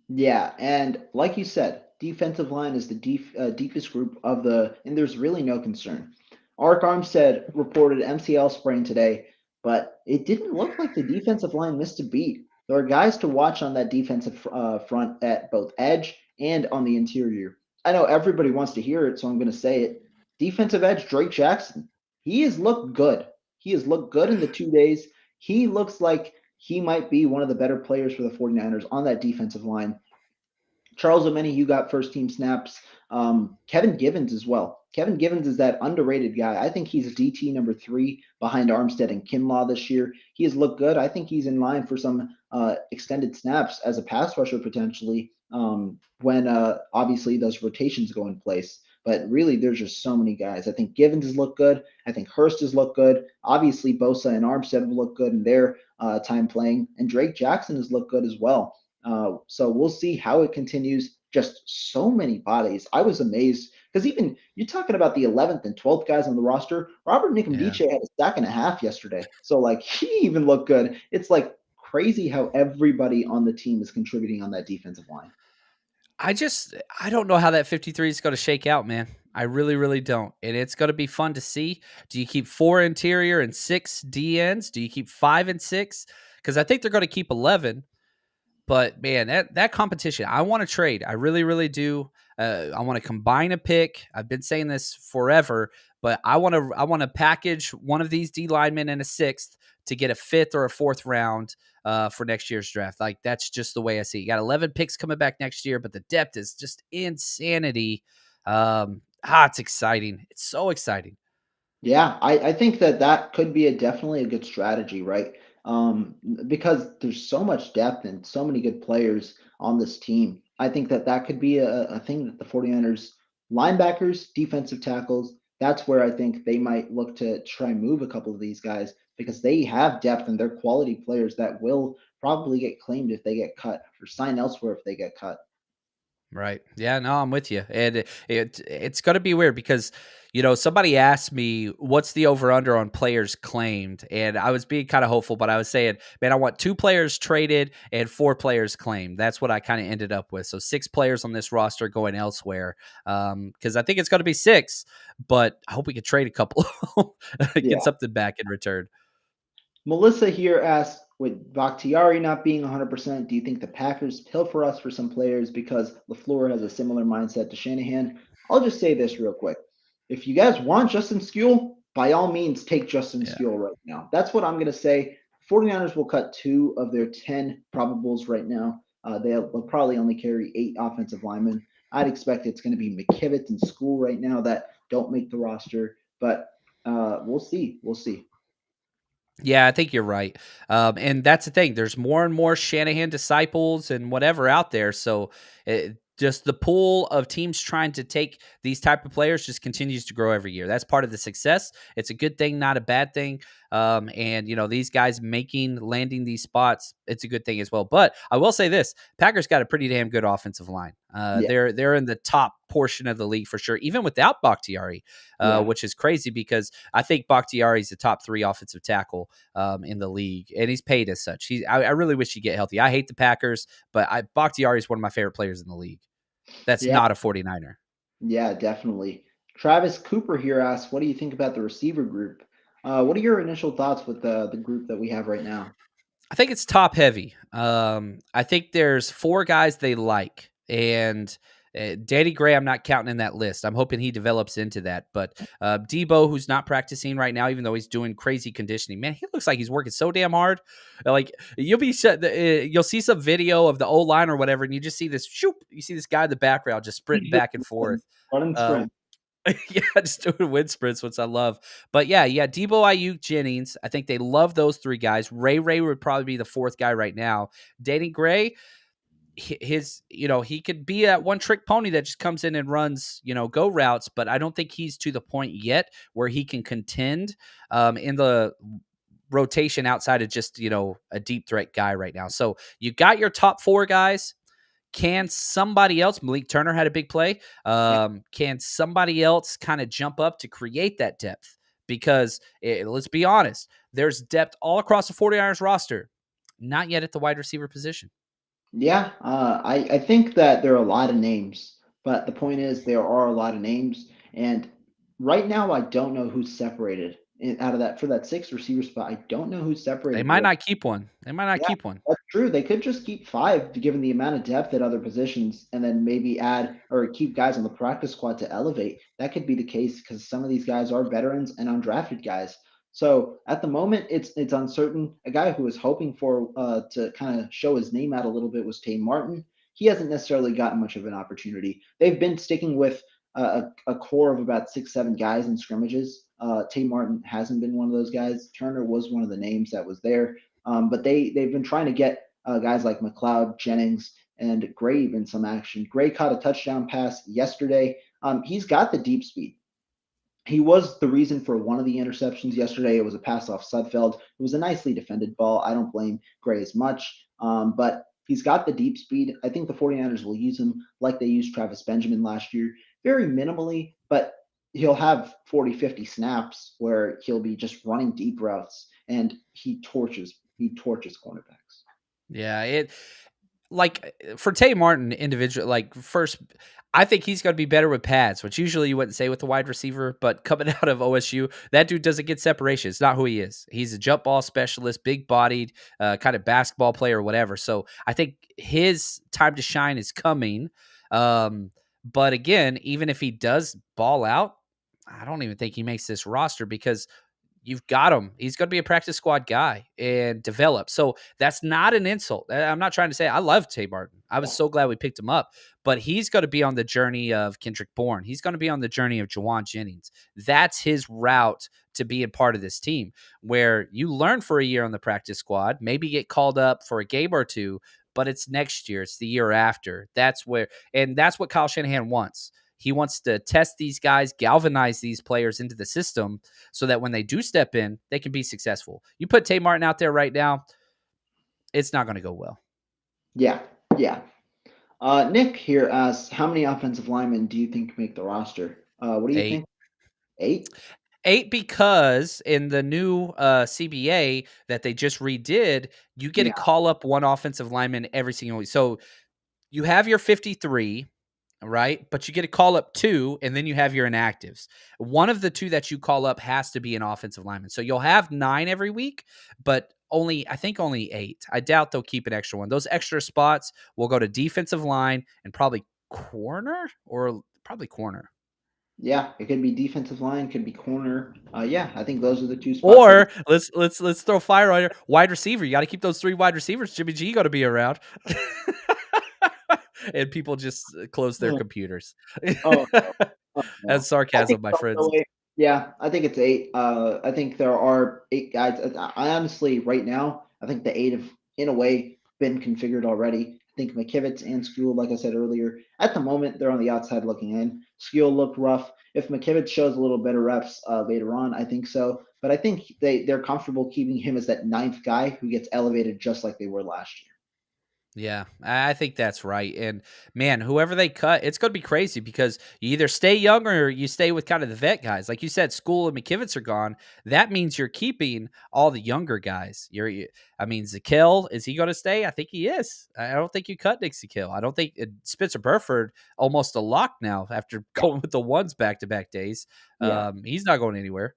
Yeah, and like you said, defensive line is the deepest group of and there's really no concern. Ark Armstead reported MCL sprain today, but it didn't look like the defensive line missed a beat. There are guys to watch on that defensive front at both edge and on the interior. I know everybody wants to hear it, so I'm going to say it. Defensive edge Drake Jackson. He has looked good. He has looked good in the 2 days. He looks like he might be one of the better players for the 49ers on that defensive line. Charles Omeni, you got first team snaps. Kevin Gibbons as well. Kevin Gibbons is that underrated guy. I think he's DT number 3 behind Armstead and Kinlaw this year. He has looked good. I think he's in line for some extended snaps as a pass rusher potentially when obviously those rotations go in place. But really, there's just so many guys. I think Gibbons has looked good. I think Hurst has looked good. Obviously, Bosa and Armstead have looked good in their time playing. And Drake Jackson has looked good as well. So we'll see how it continues. Just so many bodies. I was amazed because even you're talking about the 11th and 12th guys on the roster. Robert Yeah. Nikombiche had a sack and a half yesterday. So like he even looked good. It's like crazy how everybody on the team is contributing on that defensive line. I don't know how that 53 is going to shake out, man. I really, really don't. And it's going to be fun to see. Do you keep 4 interior and 6 DNs? Do you keep 5 and 6? Because I think they're going to keep 11. But man, that competition, I want to trade. I really, really do. I want to combine a pick. I've been saying this forever, but I want to package one of these D linemen in a 6th to get a 5th or a 4th round for next year's draft. Like that's just the way I see it. You got 11 picks coming back next year, but the depth is just insanity. It's exciting. It's so exciting. Yeah, I think that could be definitely a good strategy, right? Because there's so much depth and so many good players on this team. I think that could be a thing that the 49ers linebackers, defensive tackles, that's where I think they might look to try and move a couple of these guys because they have depth and they're quality players that will probably get claimed if they get cut or sign elsewhere if they get cut. Right. Yeah, no, I'm with you. And it's going to be weird because, somebody asked me what's the over under on players claimed. And I was being kind of hopeful, but I was saying, man, I want 2 players traded and 4 players claimed. That's what I kind of ended up with. So 6 players on this roster going elsewhere. Because I think it's going to be 6, but I hope we can trade a couple, Yeah. get something back in return. Melissa here asks, with Bakhtiari not being 100%, do you think the Packers pilfer us for some players because LaFleur has a similar mindset to Shanahan? I'll just say this real quick. If you guys want Justin Skule, by all means, take Justin Yeah. Skule right now. That's what I'm going to say. 49ers will cut 2 of their 10 probables right now. They'll probably only carry 8 offensive linemen. I'd expect it's going to be McKivitz in school right now that don't make the roster, but we'll see. We'll see. Yeah, I think you're right. And that's the thing. There's more and more Shanahan disciples and whatever out there. So just the pool of teams trying to take these type of players just continues to grow every year. That's part of the success. It's a good thing, not a bad thing. And these guys landing these spots, it's a good thing as well. But I will say this: Packers got a pretty damn good offensive line. Yeah, They're in the top portion of the league for sure, even without Bakhtiari, yeah, which is crazy because I think Bakhtiari is the top 3 offensive tackle in the league, and he's paid as such. I really wish he'd get healthy. I hate the Packers, but Bakhtiari is one of my favorite players in the league. That's yeah, not a 49er. yeah, definitely. Travis Cooper here asks, "What do you think about the receiver group? What are your initial thoughts with the group that we have right now?" I think it's top heavy. I think there's 4 guys they like, and Danny Gray, I'm not counting in that list. I'm hoping he develops into that. But Debo, who's not practicing right now, even though he's doing crazy conditioning, man, he looks like he's working so damn hard. Like you'll see some video of the O line or whatever, and you just see this shoop. You see this guy in the background just sprinting back and forth. Run and Uh, sprint. yeah, just doing wind sprints, which I love. But yeah, Debo, Ayuk, Jennings. I think they love those 3 guys. Ray would probably be the 4th guy right now. Danny Gray, he could be that one trick pony that just comes in and runs, go routes, but I don't think he's to the point yet where he can contend in the rotation outside of just, a deep threat guy right now. So you got your top 4 guys. Can somebody else, Malik Turner had a big play. Can somebody else kind of jump up to create that depth? Because let's be honest, there's depth all across the 49ers roster, not yet at the wide receiver position. Yeah, I think that there are a lot of names, but the point is there are a lot of names, and right now I don't know who's separated out of that for that 6 receiver spot. I don't know who's They separated might there. not keep one. They might not Yeah, keep one. that's true. They could just keep 5 given the amount of depth at other positions and then maybe add or keep guys on the practice squad to elevate. That could be the case because some of these guys are veterans and undrafted guys. So at the moment, it's uncertain. A guy who was hoping for to kind of show his name out a little bit was Tame Martin. He hasn't necessarily gotten much of an opportunity. They've been sticking with a core of about 6, 7 guys in scrimmages. Tame Martin hasn't been one of those guys. Turner was one of the names that was there, but they've been trying to get guys like McLeod, Jennings, and Gray in some action. Gray caught a touchdown pass yesterday. He's got the deep speed. He was the reason for one of the interceptions yesterday. It was a pass off Sudfeld. It was a nicely defended ball. I don't blame Gray as much, but he's got the deep speed. I think the 49ers will use him like they used Travis Benjamin last year, very minimally, but he'll have 40, 50 snaps where he'll be just running deep routes and he torches cornerbacks. Yeah, for Tame Martin individual, first, I think he's going to be better with pads, which usually you wouldn't say with the wide receiver, but coming out of OSU, that dude doesn't get separation. It's not who he is. He's a jump ball specialist, big bodied, kind of basketball player or whatever. So I think his time to shine is coming. But again, even if he does ball out, I don't even think he makes this roster because you've got him. He's going to be a practice squad guy and develop. So that's not an insult. I'm not trying to say I love Tame Martin. I was so glad we picked him up, but he's going to be on the journey of Kendrick Bourne. He's going to be on the journey of Jawan Jennings. That's his route to be a part of this team where you learn for a year on the practice squad, maybe get called up for a game or two, but it's next year. It's the year after. That's what Kyle Shanahan wants. He wants to test these guys, galvanize these players into the system so that when they do step in, they can be successful. You put Tame Martin out there right now, it's not going to go well. Yeah, yeah. Nick here asks, how many offensive linemen do you think make the roster? What do you 8. think? 8? 8 because in the new CBA that they just redid, you get to Yeah, call up one offensive lineman every single week. So you have your 53, right? But you get to call up 2, and then you have your inactives. One of the 2 that you call up has to be an offensive lineman. So you'll have 9 every week, but I think only 8. I doubt they'll keep an extra one. Those extra spots will go to defensive line and probably corner. yeah. It could be defensive line, could be corner. Yeah, I think those are the 2 spots. Or let's throw fire on here. Wide receiver. You got to keep those 3 wide receivers. Jimmy G got to be around. and people just close their Oh, computers. oh, oh, no. That's I think sarcasm, my it's friends. also yeah, I think it's 8. I think there are 8 guys. I honestly, right now, I think the 8 have, in a way, been configured already. I think McKivitz and Skule, like I said earlier, at the moment, they're on the outside looking in. Skule looked rough. If McKivitz shows a little better reps later on, I think so. But I think they're comfortable keeping him as that ninth guy who gets elevated just like they were last year. Yeah, I think that's right. And man, whoever they cut, it's going to be crazy because you either stay young or you stay with kind of the vet guys. Like you said, School and McKivitz are gone. That means you're keeping all the younger guys. I mean, Zakel, is he going to stay? I think he is. I don't think you cut Nick Zakel. I don't think Spencer Burford almost a lock now after going with the ones back to back days. Yeah. He's not going anywhere.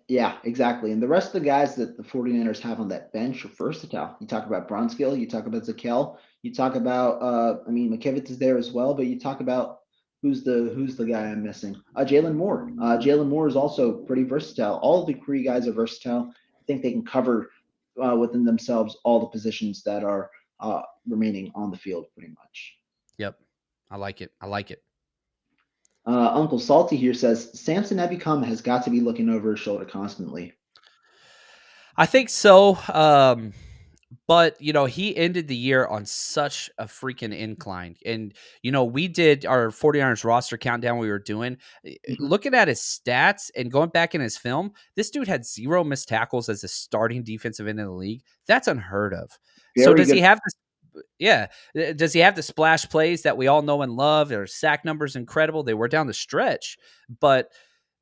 Yeah, exactly. And the rest of the guys that the 49ers have on that bench are versatile. You talk about Bronskill, you talk about Zakel, you talk about I mean McKivitz is there as well, but you talk about who's the guy I'm missing? Jaylen Moore. Jaylen Moore is also pretty versatile. All of the Cree guys are versatile. I think they can cover within themselves all the positions that are remaining on the field pretty much. Yep. I like it. I like it. Uncle Salty here says Samson Ebukam has got to be looking over his shoulder constantly. I think so. But, he ended the year on such a freaking incline. And, we did our 49ers roster countdown we were doing. Mhm. Looking at his stats and going back in his film, this dude had 0 missed tackles as a starting defensive end in the league. That's unheard of. So Very does he good. have this? Yeah. Does he have the splash plays that we all know and love? Their sack numbers incredible. They were down the stretch, but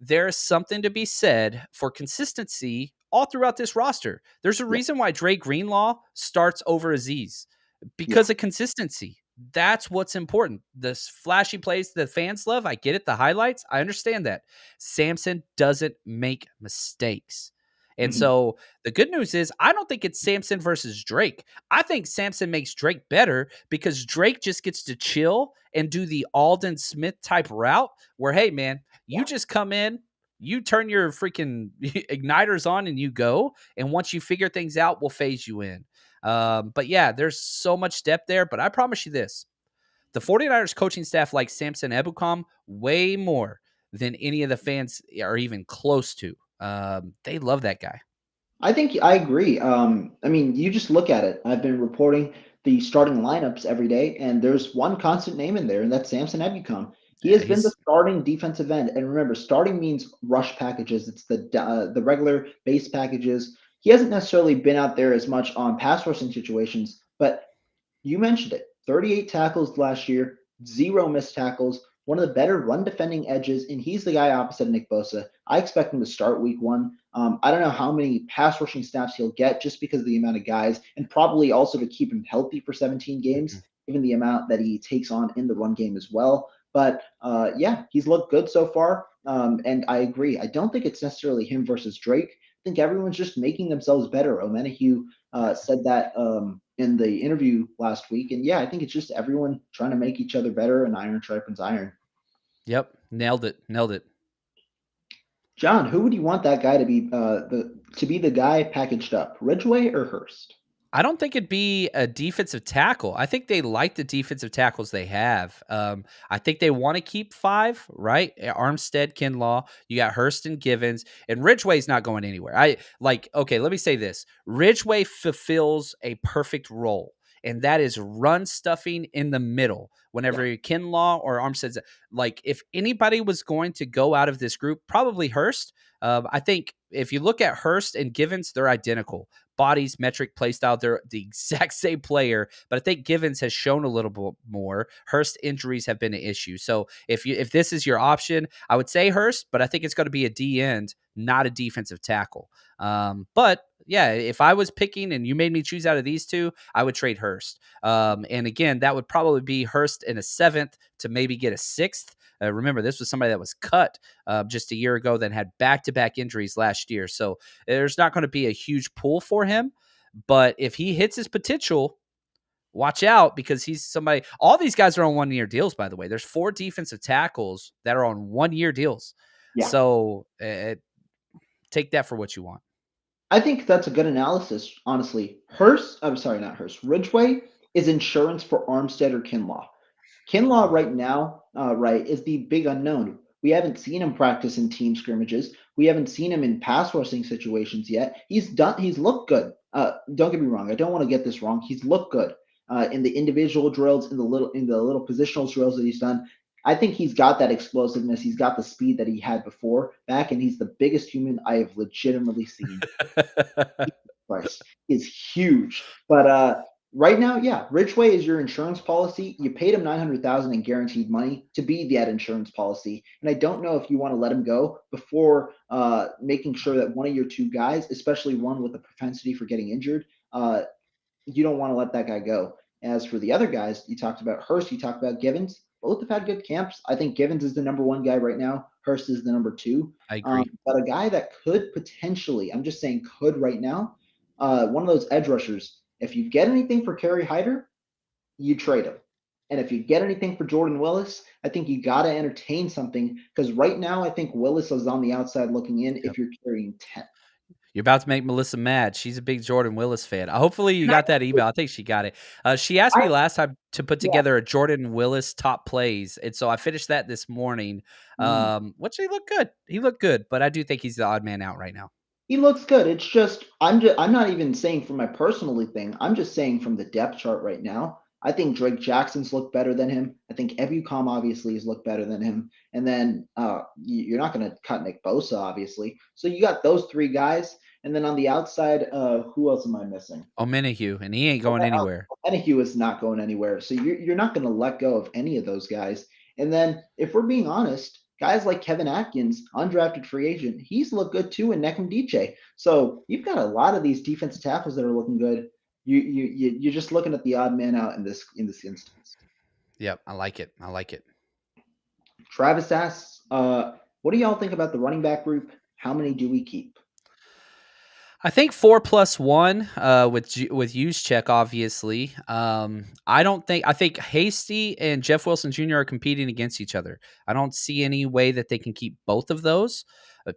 there's something to be said for consistency all throughout this roster. There's a Yeah, reason why Dre Greenlaw starts over Aziz yeah. because of consistency. That's what's important. The flashy plays the fans love, I get it. The highlights, I understand that. Samson doesn't make mistakes. And Mhm. so the good news is, I don't think it's Samson versus Drake. I think Samson makes Drake better because Drake just gets to chill and do the Alden Smith type route where, hey, man, you just come in, you turn your freaking igniters on and you go. And once you figure things out, we'll phase you in. But yeah, there's so much depth there. But I promise you this, the 49ers coaching staff likes Samson Ebukam way more than any of the fans are even close to. They love that guy. I think I agree. I mean, you just look at it. I've been reporting the starting lineups every day, and there's one constant name in there, and that's Samson Ebukam. He Yeah, has been the he's starting defensive end, and remember, starting means rush packages. It's the regular base packages. He hasn't necessarily been out there as much on pass rushing situations, but you mentioned it. 38 tackles last year, 0 missed tackles, one of the better run defending edges, and he's the guy opposite Nick Bosa. I expect him to start week 1. I don't know how many pass rushing snaps he'll get just because of the amount of guys, and probably also to keep him healthy for 17 games, Mhm. given the amount that he takes on in the run game as well. But yeah, he's looked good so far. And I agree. I don't think it's necessarily him versus Drake. I think everyone's just making themselves better. Omenahue said that in the interview last week. And yeah, I think it's just everyone trying to make each other better and iron sharpens iron. Yep, nailed it, nailed it. John, who would you want that guy to be the guy packaged up? Ridgeway or Hurst? I don't think it'd be a defensive tackle. I think they like the defensive tackles they have. I think they want to keep 5, right? Armstead, Kinlaw, you got Hurst and Gibbons, and Ridgeway's not going anywhere. Okay, let me say this. Ridgeway fulfills a perfect role, and that is run stuffing in the middle. Yeah, Whenever Kinlaw or Armstead's like, if anybody was going to go out of this group, probably Hurst. I think if you look at Hurst and Givens, they're identical bodies, metric, play style. They're the exact same player, but I think Givens has shown a little bit more. Hurst injuries have been an issue. So if this is your option, I would say Hurst, but I think it's going to be a D end, not a defensive tackle. But yeah, if I was picking and you made me choose out of these two, I would trade Hurst. And again, that would probably be Hurst in a 7th to maybe get a 6th. Remember, this was somebody that was cut just a year ago, then had back-to-back injuries last year. So there's not going to be a huge pull for him. But if he hits his potential, watch out because he's somebody. All these guys are on 1-year deals, by the way. There's 4 defensive tackles that are on 1-year deals. yeah. So take that for what you want. I think that's a good analysis, honestly. I'm sorry, not Hurst. Ridgeway is insurance for Armstead or Kinlaw. Kinlaw right now, right, is the big unknown. We haven't seen him practice in team scrimmages. We haven't seen him in pass rushing situations yet. He's looked good. Don't get me wrong. I don't want to get this wrong. He's looked good in the individual drills, in the little positional drills that he's done. I think he's got that explosiveness. He's got the speed that he had before back, and he's the biggest human I have legitimately seen. Price is huge, but right now, yeah, Ridgeway is your insurance policy. You paid him $900,000 in guaranteed money to be that insurance policy, and I don't know if you want to let him go before making sure that one of your two guys, especially one with a propensity for getting injured, you don't want to let that guy go. As for the other guys, you talked about Hurst, you talked about Gibbons. Both have had good camps. I think Gibbons is the number one guy right now. Hurst is the number two. I agree. But a guy that could potentially, I'm just saying could right now, one of those edge rushers, if you get anything for Kerry Hyder, you trade him. And if you get anything for Jordan Willis, I think you got to entertain something because right now I think Willis is on the outside looking in if you're carrying 10. You're about to make Melissa mad. She's a big Jordan Willis fan. Hopefully you got that email. I think she got it. She asked me last time to put together a Jordan Willis top plays, and so I finished that this morning. Which he looked good. He looked good, but I do think he's the odd man out right now. He looks good. It's just I'm not even saying from my personally thing. I'm just saying from the depth chart right now. I think Drake Jackson's looked better than him. I think Ebukam obviously has looked better than him. And then you're not going to cut Nick Bosa, obviously. So you got those three guys. And then on the outside, who else am I missing? Omenahue, and he ain't going anywhere. Omenahue is not going anywhere. So you're not going to let go of any of those guys. And then if we're being honest, guys like Kevin Atkins, undrafted free agent, he's looked good too in Neckham DJ. So you've got a lot of these defensive tackles that are looking good. You're just looking at the odd man out in this instance. Yep, I like it. I like it. Travis asks, what do y'all think about the running back group? How many do we keep? I think 4+1 with Juszczyk, obviously. I think Hasty and Jeff Wilson Jr. are competing against each other. I don't see any way that they can keep both of those.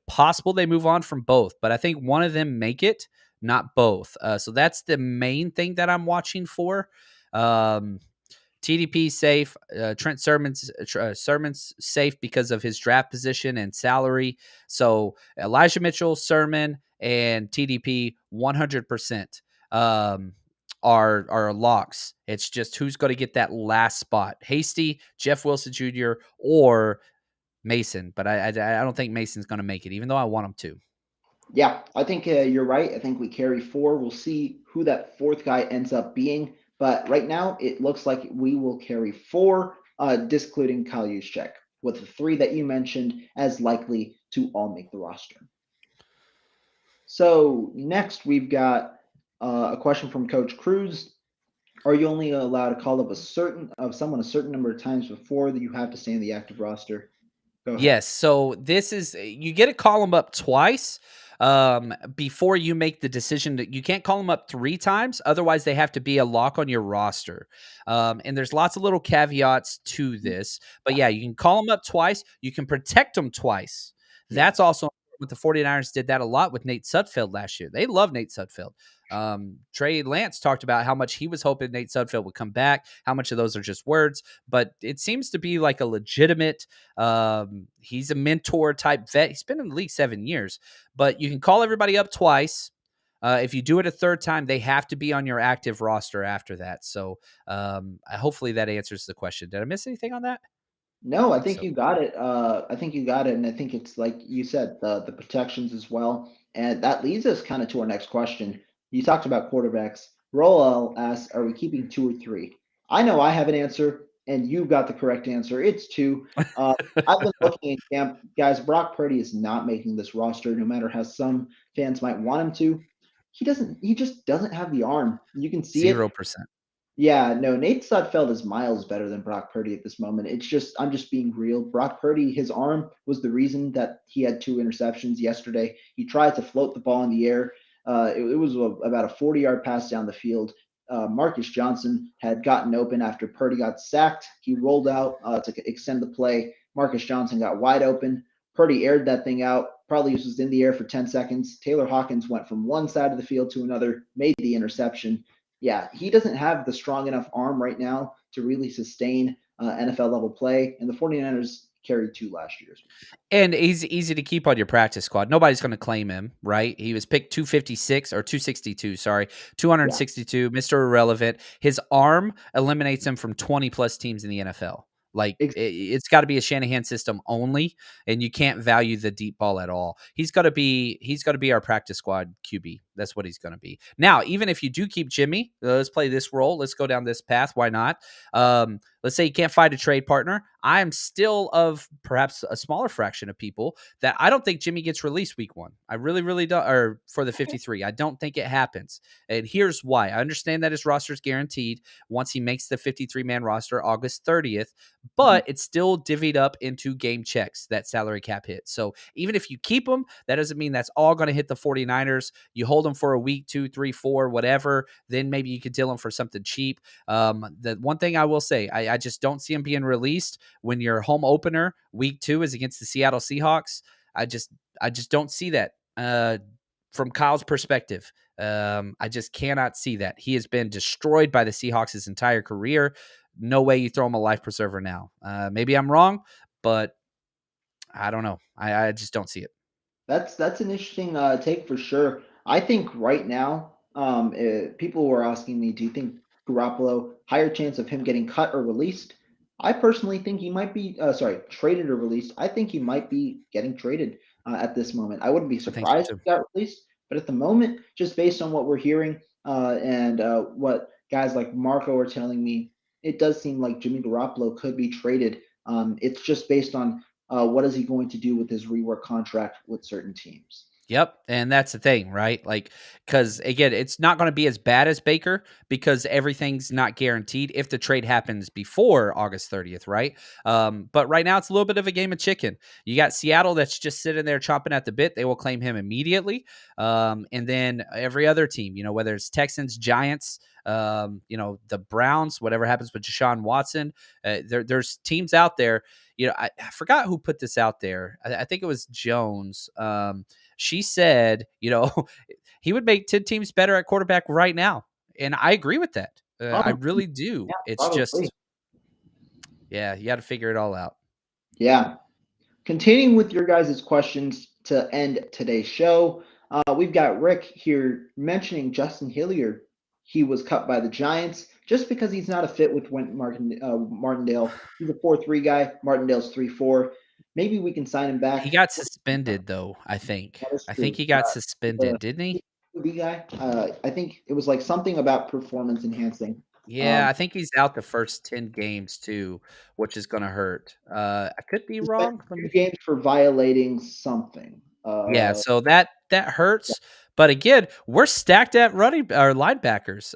Possible they move on from both, but I think one of them make it, not both. So that's the main thing that I'm watching for. TDP safe. Trent Sermon's safe because of his draft position and salary. So Elijah Mitchell, Sermon, and TDP 100% are locks. It's just who's going to get that last spot: Hasty, Jeff Wilson Jr., or Mason. But I don't think Mason's going to make it, even though I want him to. Yeah, I think you're right. I think we carry 4. We'll see who that fourth guy ends up being. But right now, it looks like we will carry 4, discluding Kyle Juszczyk, with the 3 that you mentioned as likely to all make the roster. So next, we've got a question from Coach Cruz. Are you only allowed to call up someone a certain number of times before that you have to stay in the active roster? Go ahead. Yes. So this is you get to call them up twice before you make the decision. That you can't call them up 3 times, otherwise they have to be a lock on your roster. And there's lots of little caveats to this, but yeah, you can call them up twice. You can protect them twice. That's also what the 49ers did that a lot with Nate Sudfeld last year. They love Nate Sudfeld. Trey Lance talked about how much he was hoping Nate Sudfeld would come back. How much of those are just words, but it seems to be like a legitimate. He's a mentor type vet. He's been in the league 7 years, but you can call everybody up twice. If you do it a third time, they have to be on your active roster after that. So hopefully that answers the question. Did I miss anything on that? No, I think you got it. I think you got it, and I think it's like you said, the protections as well, and that leads us kind of to our next question. You talked about quarterbacks. Roel asks, "Are we keeping 2 or 3?" I know I have an answer, and you got the correct answer. It's 2. I've been looking at camp, guys. Brock Purdy is not making this roster, no matter how some fans might want him to. He doesn't. He just doesn't have the arm. You can see 0%. Yeah, no, Nate Sudfeld is miles better than Brock Purdy at this moment. It's just, I'm just being real. Brock Purdy, his arm was the reason that he had 2 interceptions yesterday. He tried to float the ball in the air. It was about a 40-yard pass down the field. Marcus Johnson had gotten open after Purdy got sacked. He rolled out to extend the play. Marcus Johnson got wide open. Purdy aired that thing out. Probably was in the air for 10 seconds. Taylor Hawkins went from one side of the field to another, made the interception. Yeah, he doesn't have the strong enough arm right now to really sustain NFL level play. And the 49ers carried 2 last year. And he's easy to keep on your practice squad. Nobody's going to claim him, right? He was picked 256 or 262, sorry, Yeah, 262, Mr. Irrelevant. His arm eliminates him from 20 plus teams in the NFL. Like ex- it's got to be a Shanahan system only, and you can't value the deep ball at all. He's got to be our practice squad QB. That's what he's going to be. Now, even if you do keep Jimmy, let's play this role. Let's go down this path. Why not? Let's say you can't find a trade partner. I'm still of perhaps a smaller fraction of people that I don't think Jimmy gets released week 1. I really, really don't, or for the 53. I don't think it happens. And here's why. I understand that his roster is guaranteed once he makes the 53-man roster August 30th, but it's still divvied up into game checks, that salary cap hit. So even if you keep him, that doesn't mean that's all going to hit the 49ers. You hold him for a week, 2, 3, 4, whatever. Then maybe you could deal him for something cheap. The one thing I will say, I just don't see him being released when your home opener week 2 is against the Seattle Seahawks. I just don't see that from Kyle's perspective. I just cannot see that. He has been destroyed by the Seahawks his entire career. No way you throw him a life preserver now. Maybe I'm wrong, but I don't know. I just don't see it. that's an interesting take for sure. I think right now, people were asking me, do you think Garoppolo higher chance of him getting cut or released? I personally think he might be, traded or released. I think he might be getting traded at this moment. I wouldn't be I think so surprised if too. he got released, but at the moment, just based on what we're hearing and what guys like Marco are telling me, it does seem like Jimmy Garoppolo could be traded. It's just based on what is he going to do with his rework contract with certain teams? Yep, and that's the thing, right? Like, because again, it's not going to be as bad as Baker because everything's not guaranteed if the trade happens before August 30th, right? But right now, it's a little bit of a game of chicken. You got Seattle that's just sitting there chomping at the bit; they will claim him immediately, and then every other team, whether it's Texans, Giants, the Browns, whatever happens with Deshaun Watson, there's teams out there. I forgot who put this out there. I think it was Jones. She said, he would make 10 teams better at quarterback right now. And I agree with that. I Oh, really do. yeah, It's probably. just, yeah, you got to figure it all out. Yeah. Continuing with your guys' questions to end today's show, we've got Rick here mentioning Justin Hilliard. He was cut by the Giants just because he's not a fit with Martindale. He's a 4-3 guy. Martindale's 3-4. Maybe we can sign him He back. got suspended, though, I think. That is I think true. he got The suspended, didn't he? QB guy. I think it was like something about performance enhancing. Yeah, I think he's out the first 10 games, too, which is going to hurt. I could be He spent wrong. Let 2 me. games for violating something. Yeah, so that hurts. But again, we're stacked at running or linebackers.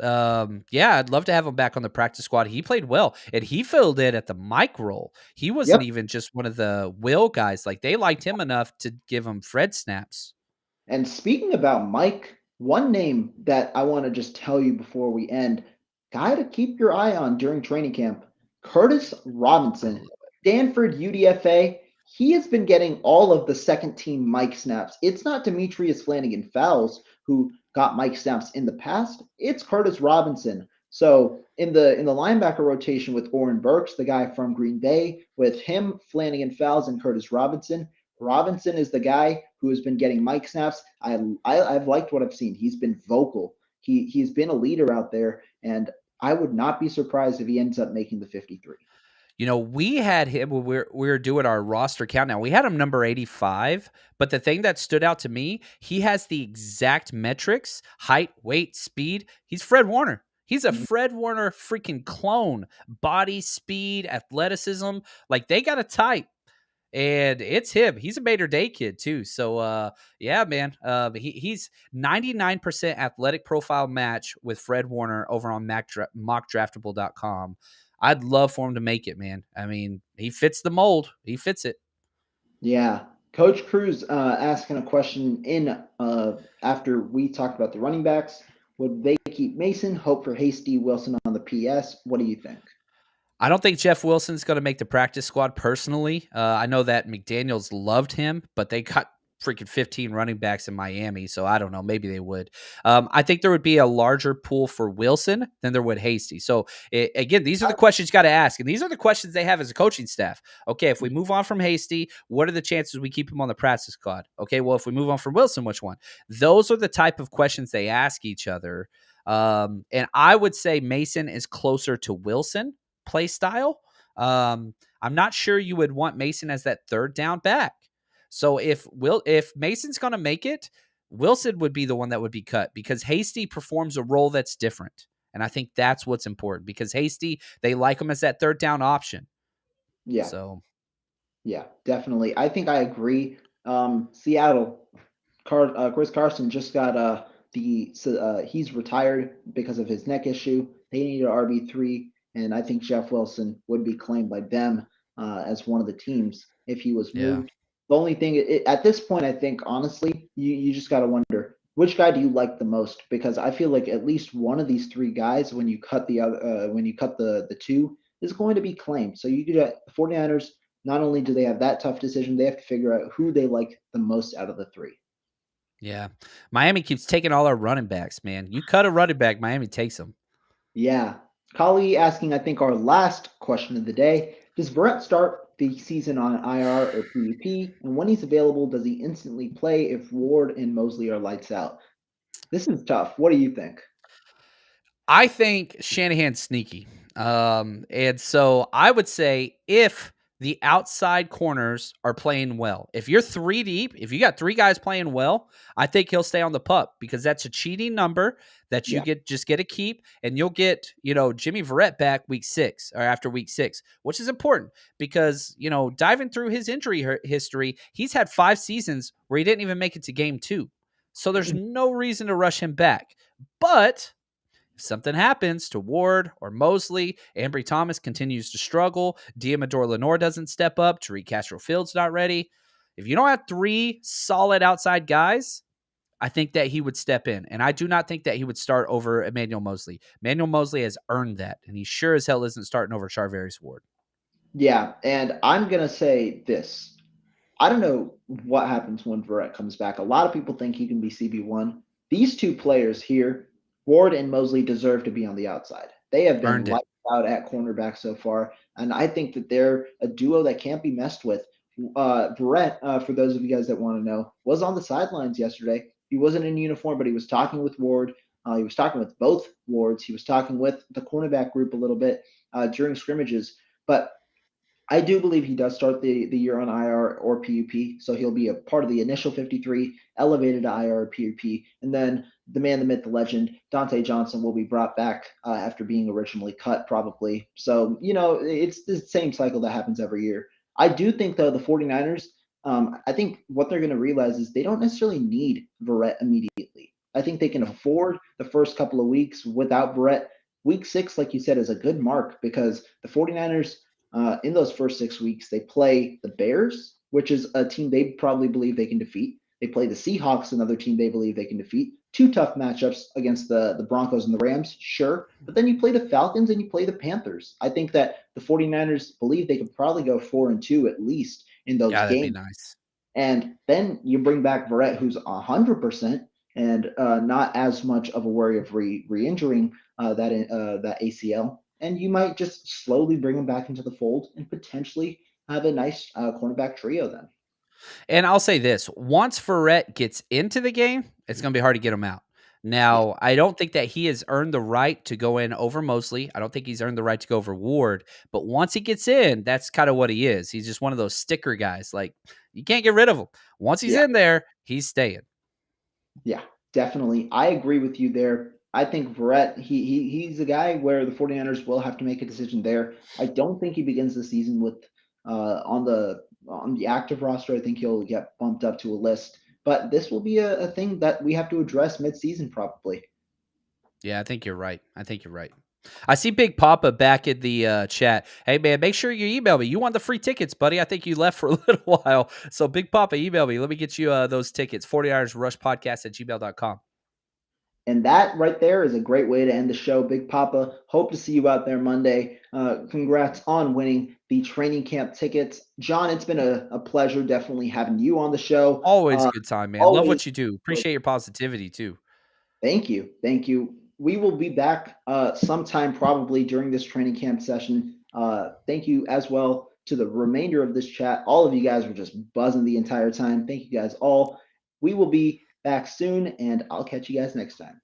Yeah, I'd love to have him back on the practice squad. He played well, and he filled in at the Mike role. He wasn't Yep. even just one of the will guys. Like they liked him enough to give him Fred snaps. And speaking about Mike, one name that I want to just tell you before we end, guy to keep your eye on during training camp, Curtis I Robinson, love Stanford UDFA. He has been getting all of the second team Mike snaps. It's not Demetrius Flanagan Fowles who got Mike snaps in the past. It's Curtis Robinson. So in the linebacker rotation with Oren Burks, the guy from Green Bay, with him, Flanagan Fowles, and Curtis Robinson. Robinson is the guy who has been getting mic snaps. I've liked what I've seen. He's been vocal. He's been a leader out there, and I would not be surprised if he ends up making the 53. We had him when we were doing our roster countdown. We had him number 85, but the thing that stood out to me, he has the exact metrics, height, weight, speed. He's Fred Warner. He's a Fred Warner freaking clone. Body, speed, athleticism. Like they got a type. And it's him. He's a Mater Day kid too. So yeah, man. He's 99% athletic profile match with Fred Warner over on mockdraftable.com. I'd love for him to make it, man. I mean, he fits the mold. He fits it. Yeah. Coach Cruz asking a question in after we talked about the running backs. Would they keep Mason? Hope for Hasty Wilson on the PS. What do you think? I don't think Jeff Wilson's going to make the practice squad personally. I know that McDaniels loved him, but they got freaking 15 running backs in Miami, so I don't know. Maybe they would. I think there would be a larger pool for Wilson than there would Hasty. So again, these are the questions you got to ask, and these are the questions they have as a coaching staff. Okay, if we move on from Hasty, what are the chances we keep him on the practice squad? Okay, well, if we move on from Wilson, which one? Those are the type of questions they ask each other. And I would say Mason is closer to Wilson play style. I'm not sure you would want Mason as that third down back. So if Mason's going to make it, Wilson would be the one that would be cut because Hasty performs a role that's different. And I think that's what's important because Hasty, they like him as that third down option. Yeah. So, yeah, definitely. I think I agree. Seattle, Chris Carson just got he's retired because of his neck issue. They need an RB3, and I think Jeff Wilson would be claimed by them as one of the teams if he was yeah. moved. The only thing at this point, I think honestly, you just got to wonder which guy do you like the most? Because I feel like at least one of these three guys, when you cut the two, is going to be claimed. So you could the 49ers. Not only do they have that tough decision, they have to figure out who they like the most out of the three. Yeah. Miami keeps taking all our running backs, man. You cut a running back, Miami takes them. Yeah. Kali asking, I think, our last question of the day. Does Brett start the season on IR or PUP? And when he's available, does he instantly play if Ward and Mosley are lights out? This is tough. What do you think? I think Shanahan's sneaky. And so I would say if the outside corners are playing well, if you're three deep, if you got three guys playing well, I think he'll stay on the pup because that's a cheating number that you get a keep, and you'll get, Jimmy Verrett back week 6 or after week 6, which is important because, diving through his injury history, he's had 5 seasons where he didn't even make it to game 2. So there's no reason to rush him back. But if something happens to Ward or Mosley, Ambry Thomas continues to struggle, Diamador Lenore doesn't step up, Tariq Castro-Field's not ready. If you don't have 3 solid outside guys, I think that he would step in. And I do not think that he would start over Emmanuel Mosley. Emmanuel Mosley has earned that, and he sure as hell isn't starting over Charvarius Ward. Yeah, and I'm going to say this. I don't know what happens when Verrett comes back. A lot of people think he can be CB1. These two players here, Ward and Mosley, deserve to be on the outside. They have been lights out at cornerback so far, and I think that they're a duo that can't be messed with. Verrett, for those of you guys that want to know, was on the sidelines yesterday. He wasn't in uniform, but he was talking with Ward. He was talking with both Wards. He was talking with the cornerback group a little bit during scrimmages. But I do believe he does start the year on IR or PUP, so he'll be a part of the initial 53, elevated to IR or PUP, and then the man, the myth, the legend, Dante Johnson will be brought back after being originally cut, probably. So, it's the same cycle that happens every year. I do think, though, the 49ers, I think what they're going to realize is they don't necessarily need Verrett immediately. I think they can afford the first couple of weeks without Verrett. Week 6, like you said, is a good mark because the 49ers – in those first 6 weeks, they play the Bears, which is a team they probably believe they can defeat. They play the Seahawks, another team they believe they can defeat. 2 tough matchups against the Broncos and the Rams, sure. But then you play the Falcons and you play the Panthers. I think that the 49ers believe they could probably go 4-2 at least in those games. That'd be nice. And then you bring back Verrett, who's 100% and not as much of a worry of re-injuring that ACL. And you might just slowly bring him back into the fold and potentially have a nice cornerback trio then. And I'll say this. Once Verrett gets into the game, it's going to be hard to get him out. Now, I don't think that he has earned the right to go in over Mosley. I don't think he's earned the right to go over Ward. But once he gets in, that's kind of what he is. He's just one of those sticker guys. Like, you can't get rid of him. Once he's in there, he's staying. Yeah, definitely. I agree with you there. I think Verrett, he's a guy where the 49ers will have to make a decision there. I don't think he begins the season with on the active roster. I think he'll get bumped up to a list. But this will be a thing that we have to address mid-season probably. Yeah, I think you're right. I see Big Papa back in the chat. Hey, man, make sure you email me. You want the free tickets, buddy. I think you left for a little while. So Big Papa, email me. Let me get you those tickets. 49ersrushpodcast@gmail.com. And that right there is a great way to end the show. Big Papa, hope to see you out there Monday. Congrats on winning the training camp tickets. John, it's been a pleasure definitely having you on the show. Always a good time, man. Love Always. what you do. Appreciate your positivity too. Thank you. Thank you. We will be back sometime probably during this training camp session. Thank you as well to the remainder of this chat. All of you guys were just buzzing the entire time. Thank you guys all. We will be back soon, and I'll catch you guys next time.